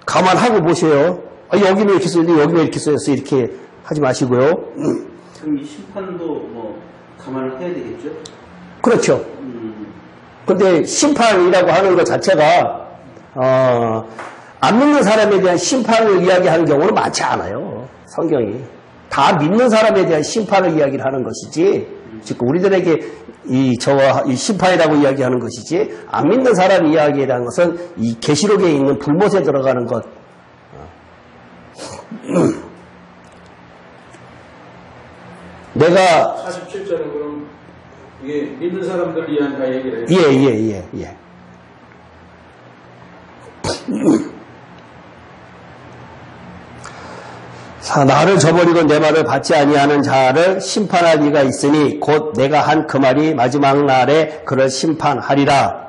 감안하고 보세요. 여기는 이렇게 써있는데 여기는 이렇게 써있어 이렇게 하지 마시고요. 그럼 이 심판도 뭐 감안을 해야 되겠죠? 그렇죠. 근데 심판이라고 하는 것 자체가 안 믿는 사람에 대한 심판을 이야기하는 경우는 많지 않아요. 성경이. 다 믿는 사람에 대한 심판을 이야기를 하는 것이지, 즉 우리들에게 이 심판이라고 이야기하는 것이지, 안 믿는 사람 이야기라는 것은 이 계시록에 있는 불못에 들어가는 것. 내가 47절은 그럼 이게 믿는 사람들 위한 다 얘기를 해요. 예. 나를 저버리고 내 말을 받지 아니하는 자를 심판할 이가 있으니 곧 내가 한 그 말이 마지막 날에 그를 심판하리라.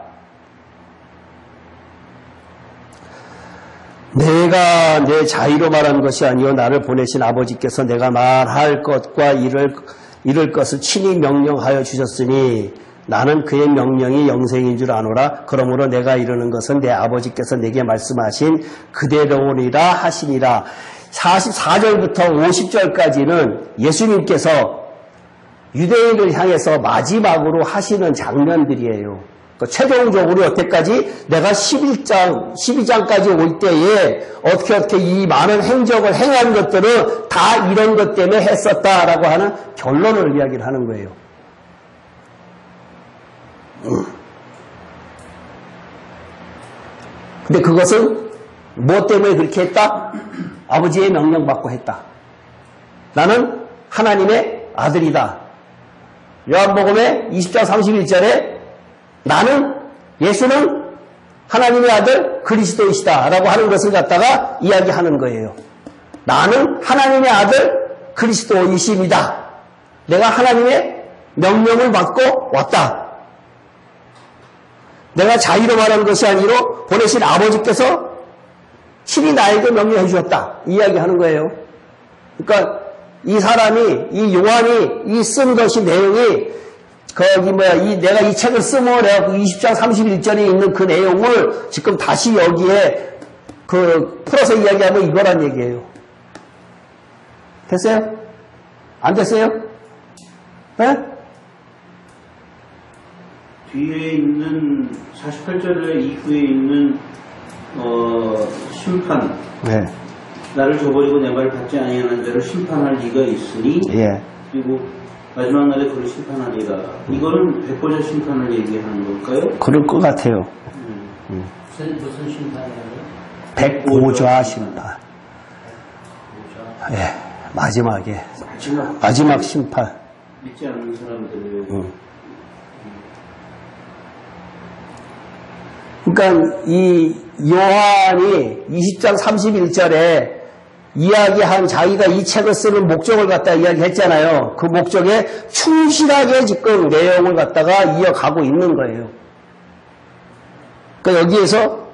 내가 내 자의로 말한 것이 아니요 나를 보내신 아버지께서 내가 말할 것과 이를 것을 친히 명령하여 주셨으니 나는 그의 명령이 영생인 줄 아노라. 그러므로 내가 이르는 것은 내 아버지께서 내게 말씀하신 그대로니라 하시니라. 44절부터 50절까지는 예수님께서 유대인을 향해서 마지막으로 하시는 장면들이에요. 최종적으로 여태까지 내가 12장까지 올 때에 어떻게 이 많은 행적을 행한 것들은 다 이런 것 때문에 했었다라고 하는 결론을 이야기를 하는 거예요. 근데 그것은 무엇 때문에 그렇게 했다? 아버지의 명령받고 했다. 나는 하나님의 아들이다. 요한복음의 20장 31절에 나는 예수는 하나님의 아들 그리스도이시다 라고 하는 것을 갖다가 이야기하는 거예요. 나는 하나님의 아들 그리스도이십니다. 내가 하나님의 명령을 받고 왔다. 내가 자의로 말하는 것이 아니로 보내신 아버지께서 친히 나에게 명령해 주셨다. 이야기하는 거예요. 그러니까 이 사람이, 이 요한이 이 쓴 것이 내용이 내가 이 책을 쓰면 내가 20장 31절에 있는 그 내용을 지금 다시 여기에 풀어서 이야기하면 이거란 얘기예요. 됐어요? 안 됐어요? 네? 뒤에 있는 48절 이후에 있는 심판. 네. 나를 저버리고 내 말을 받지 아니하는 자를 심판할 이가 있으니. 예. 그리고 마지막 날에 그를 심판하리라. 이거는 백보자 심판을 얘기하는 걸까요? 그럴 것 같아요. 무슨 심판이에요? 백보좌 심판. 예. 마지막에. 마지막 심판. 믿지 않는 사람들을. 그러니까 이 요한이 20장 31절에 이야기한 자기가 이 책을 쓰는 목적을 갖다 이야기했잖아요. 그 목적에 충실하게 지금 내용을 갖다가 이어가고 있는 거예요. 그러니까 여기에서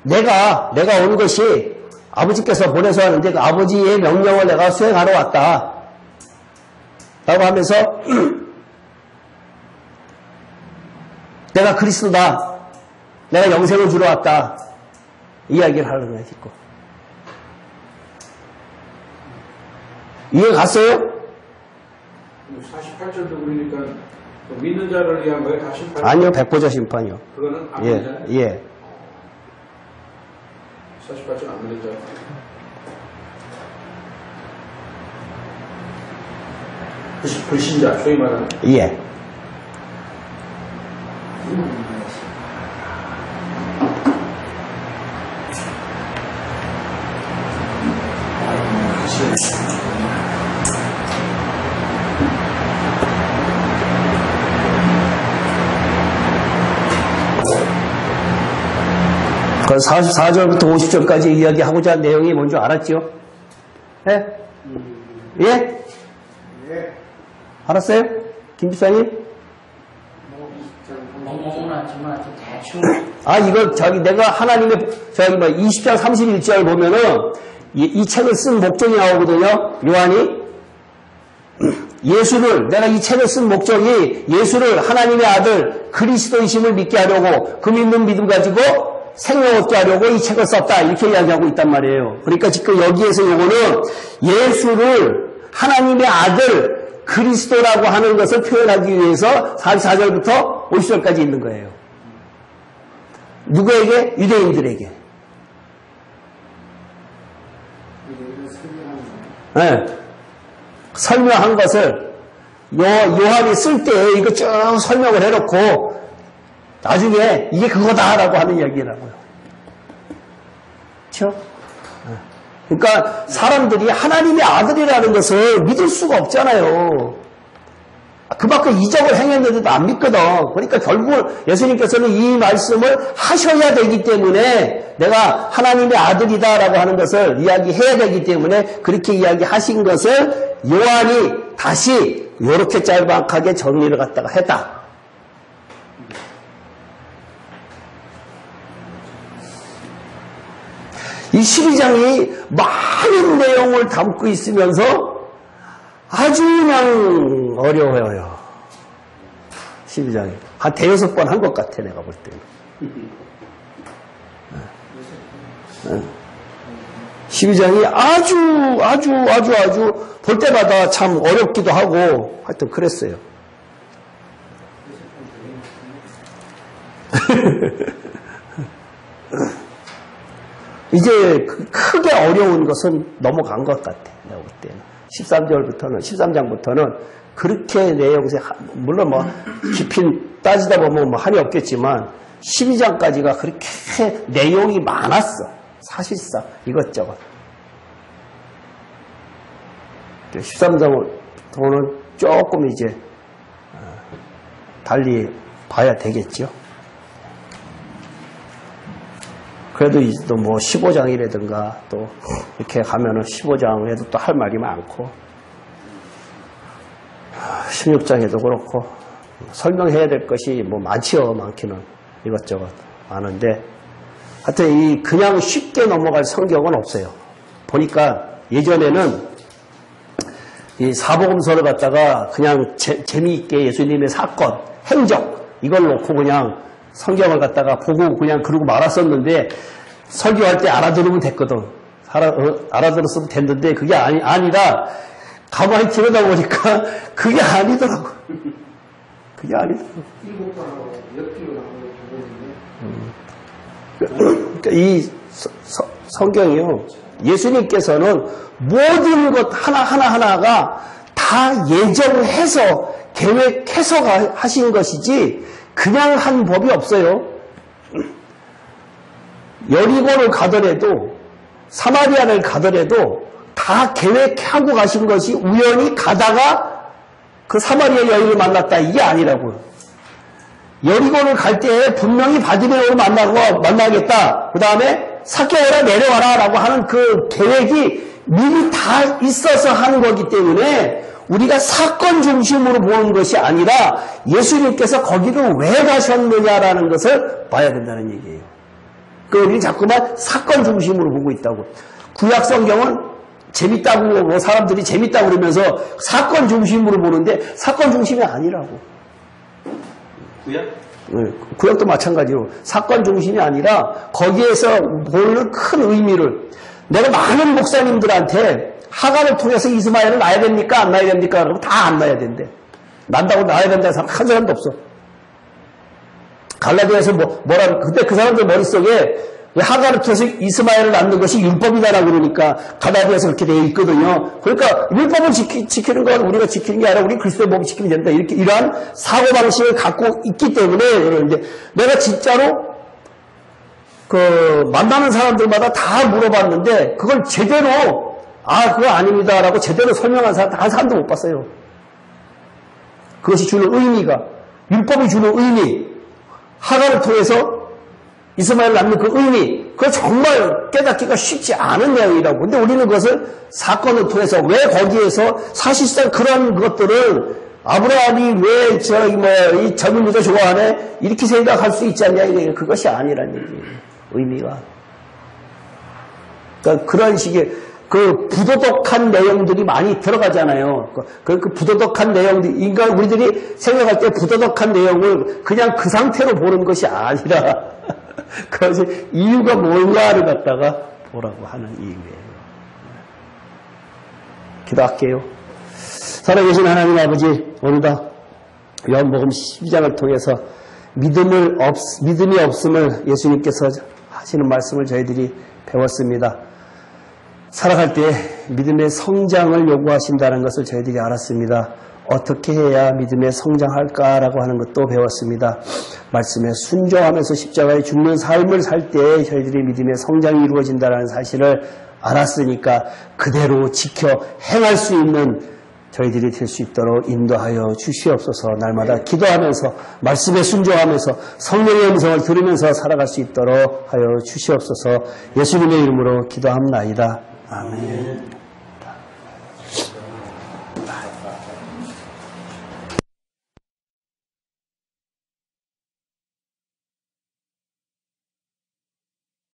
내가 온 것이 아버지께서 보내서 하는데 그 아버지의 명령을 내가 수행하러 왔다. 라고 하면서 내가 그리스도다. 내가 영생을 주러 왔다. 이야기를 하는 거예요, 지금. 이해 갔어요? 48절도 그러니까 믿는 자를 위한 거에 다 심판. 아니요, 백보자 심판이요. 그거는 안 믿는 자. 예. 48절 안 믿는 자. 불신자, 소위 말하는. 예. 그 44절부터 50절까지 이야기하고자 한 내용이 뭔지 알았죠? 예? 예? 알았어요? 김 집사님? 너무 많지만 대충 이거 내가 하나님의 20장 31절 보면은 이 책을 쓴 목적이 나오거든요. 요한이 내가 이 책을 쓴 목적이 예수를 하나님의 아들 그리스도이심을 믿게 하려고 그 믿는 믿음 가지고 생명 얻게 하려고 이 책을 썼다. 이렇게 이야기하고 있단 말이에요. 그러니까 지금 여기에서 요거는 예수를 하나님의 아들 그리스도라고 하는 것을 표현하기 위해서 44절부터 50절까지 있는 거예요. 누구에게? 유대인들에게. 네. 설명한 것을 요한이 쓸 때 이거 쭉 설명을 해놓고 나중에 이게 그거다라고 하는 이야기라고요. 그렇죠? 그러니까 사람들이 하나님의 아들이라는 것을 믿을 수가 없잖아요. 그만큼 이적을 행했는데도 안 믿거든. 그러니까 결국 예수님께서는 이 말씀을 하셔야 되기 때문에 내가 하나님의 아들이다라고 하는 것을 이야기해야 되기 때문에 그렇게 이야기하신 것을 요한이 다시 이렇게 짤막하게 정리를 갖다가 했다. 이 12장이 많은 내용을 담고 있으면서 아주 그냥 어려워요. 12장이. 한 대여섯 번 한 것 같아, 내가 볼 때는. 12장이 아주 볼 때마다 참 어렵기도 하고 하여튼 그랬어요. 이제 크게 어려운 것은 넘어간 것 같아. 내가 볼 때는. 13장부터는 그렇게 내용이, 물론 뭐 깊이 따지다 보면 뭐 한이 없겠지만 12장까지가 그렇게 내용이 많았어. 사실상 이것저것. 13장부터는 조금 이제 달리 봐야 되겠죠. 그래도 또 뭐 15장이라든가 또 이렇게 가면은 15장에도 또 할 말이 많고 16장에도 그렇고 설명해야 될 것이 뭐 많지요. 많기는 이것저것 많은데 하여튼 이 그냥 쉽게 넘어갈 성경은 없어요. 보니까 예전에는 이 사복음서를 갖다가 그냥 재미있게 예수님의 사건, 행적 이걸 놓고 그냥 성경을 갖다가 보고 그냥 그러고 말았었는데 설교할 때 알아들으면 됐거든. 알아들었으면 됐는데 그게 아니라 가만히 들여다보니까 그게 아니더라고. 그게 아니더라고. 그러니까 이 성경이요. 예수님께서는 모든 것 하나하나가 다 예정해서 계획해서 하신 것이지 그냥 한 법이 없어요. 여리고를 가더라도 사마리아를 가더라도 다 계획하고 가신 것이 우연히 가다가 그 사마리아 여인을 만났다 이게 아니라고요. 여리고를 갈 때 분명히 바디메오를 만나겠다. 그 다음에 삭개오라 내려와라 라고 하는 그 계획이 미리 다 있어서 하는 거기 때문에 우리가 사건 중심으로 보는 것이 아니라 예수님께서 거기를 왜 가셨느냐라는 것을 봐야 된다는 얘기예요. 그러니까 우리는 자꾸만 사건 중심으로 보고 있다고. 구약 성경은 재밌다고 뭐 사람들이 재밌다고 그러면서 사건 중심으로 보는데 사건 중심이 아니라고. 구약? 네, 구약도 마찬가지로 사건 중심이 아니라 거기에서 보는 큰 의미를 내가 많은 목사님들한테 하가를 통해서 이스마엘을 낳아야 됩니까? 안 낳아야 됩니까? 그러면 다 안 낳아야 된대. 난다고 낳아야 된다는 사람 한 사람도 없어. 갈라디아에서 뭐라 근데 그 사람들 머릿속에 하가를 통해서 이스마엘을 낳는 것이 율법이다라고 그러니까 갈라디아에서 그렇게 되어 있거든요. 그러니까 율법을 지키는 건 우리가 지키는 게 아니라 우리 그리스도의 몸을 지키면 된다. 이러한 사고방식을 갖고 있기 때문에 그러는데 내가 진짜로 그 만나는 사람들마다 다 물어봤는데 그걸 제대로 그거 아닙니다라고 제대로 설명한 사람 한 사람도 못 봤어요. 그것이 주는 의미가 율법이 주는 의미 하가를 통해서 이스마엘 낳는 그 의미 그거 정말 깨닫기가 쉽지 않은 내용이라고. 근데 우리는 그것을 사건을 통해서 왜 거기에서 사실상 그런 것들을 아브라함이 왜 이 젊은 여자 좋아하네? 이렇게 생각할 수 있지 않냐? 이게 그것이 아니란 얘기예요. 의미가. 그러니까 그런 식의 그 부도덕한 내용들이 많이 들어가잖아요. 그 부도덕한 내용들, 인간 우리들이 생각할 때 부도덕한 내용을 그냥 그 상태로 보는 것이 아니라 그것이 이유가 뭔가를 갖다가 보라고 하는 이유예요. 기도할게요. 살아계신 하나님 아버지, 오늘도 요한복음 12장을 통해서 믿음이 없음을 예수님께서 하시는 말씀을 저희들이 배웠습니다. 살아갈 때 믿음의 성장을 요구하신다는 것을 저희들이 알았습니다. 어떻게 해야 믿음의 성장할까라고 하는 것도 배웠습니다. 말씀에 순종하면서 십자가에 죽는 삶을 살 때 저희들이 믿음의 성장이 이루어진다는 사실을 알았으니까 그대로 지켜 행할 수 있는 저희들이 될 수 있도록 인도하여 주시옵소서. 날마다 기도하면서 말씀에 순종하면서 성령의 음성을 들으면서 살아갈 수 있도록 하여 주시옵소서. 예수님의 이름으로 기도합나이다. 아멘.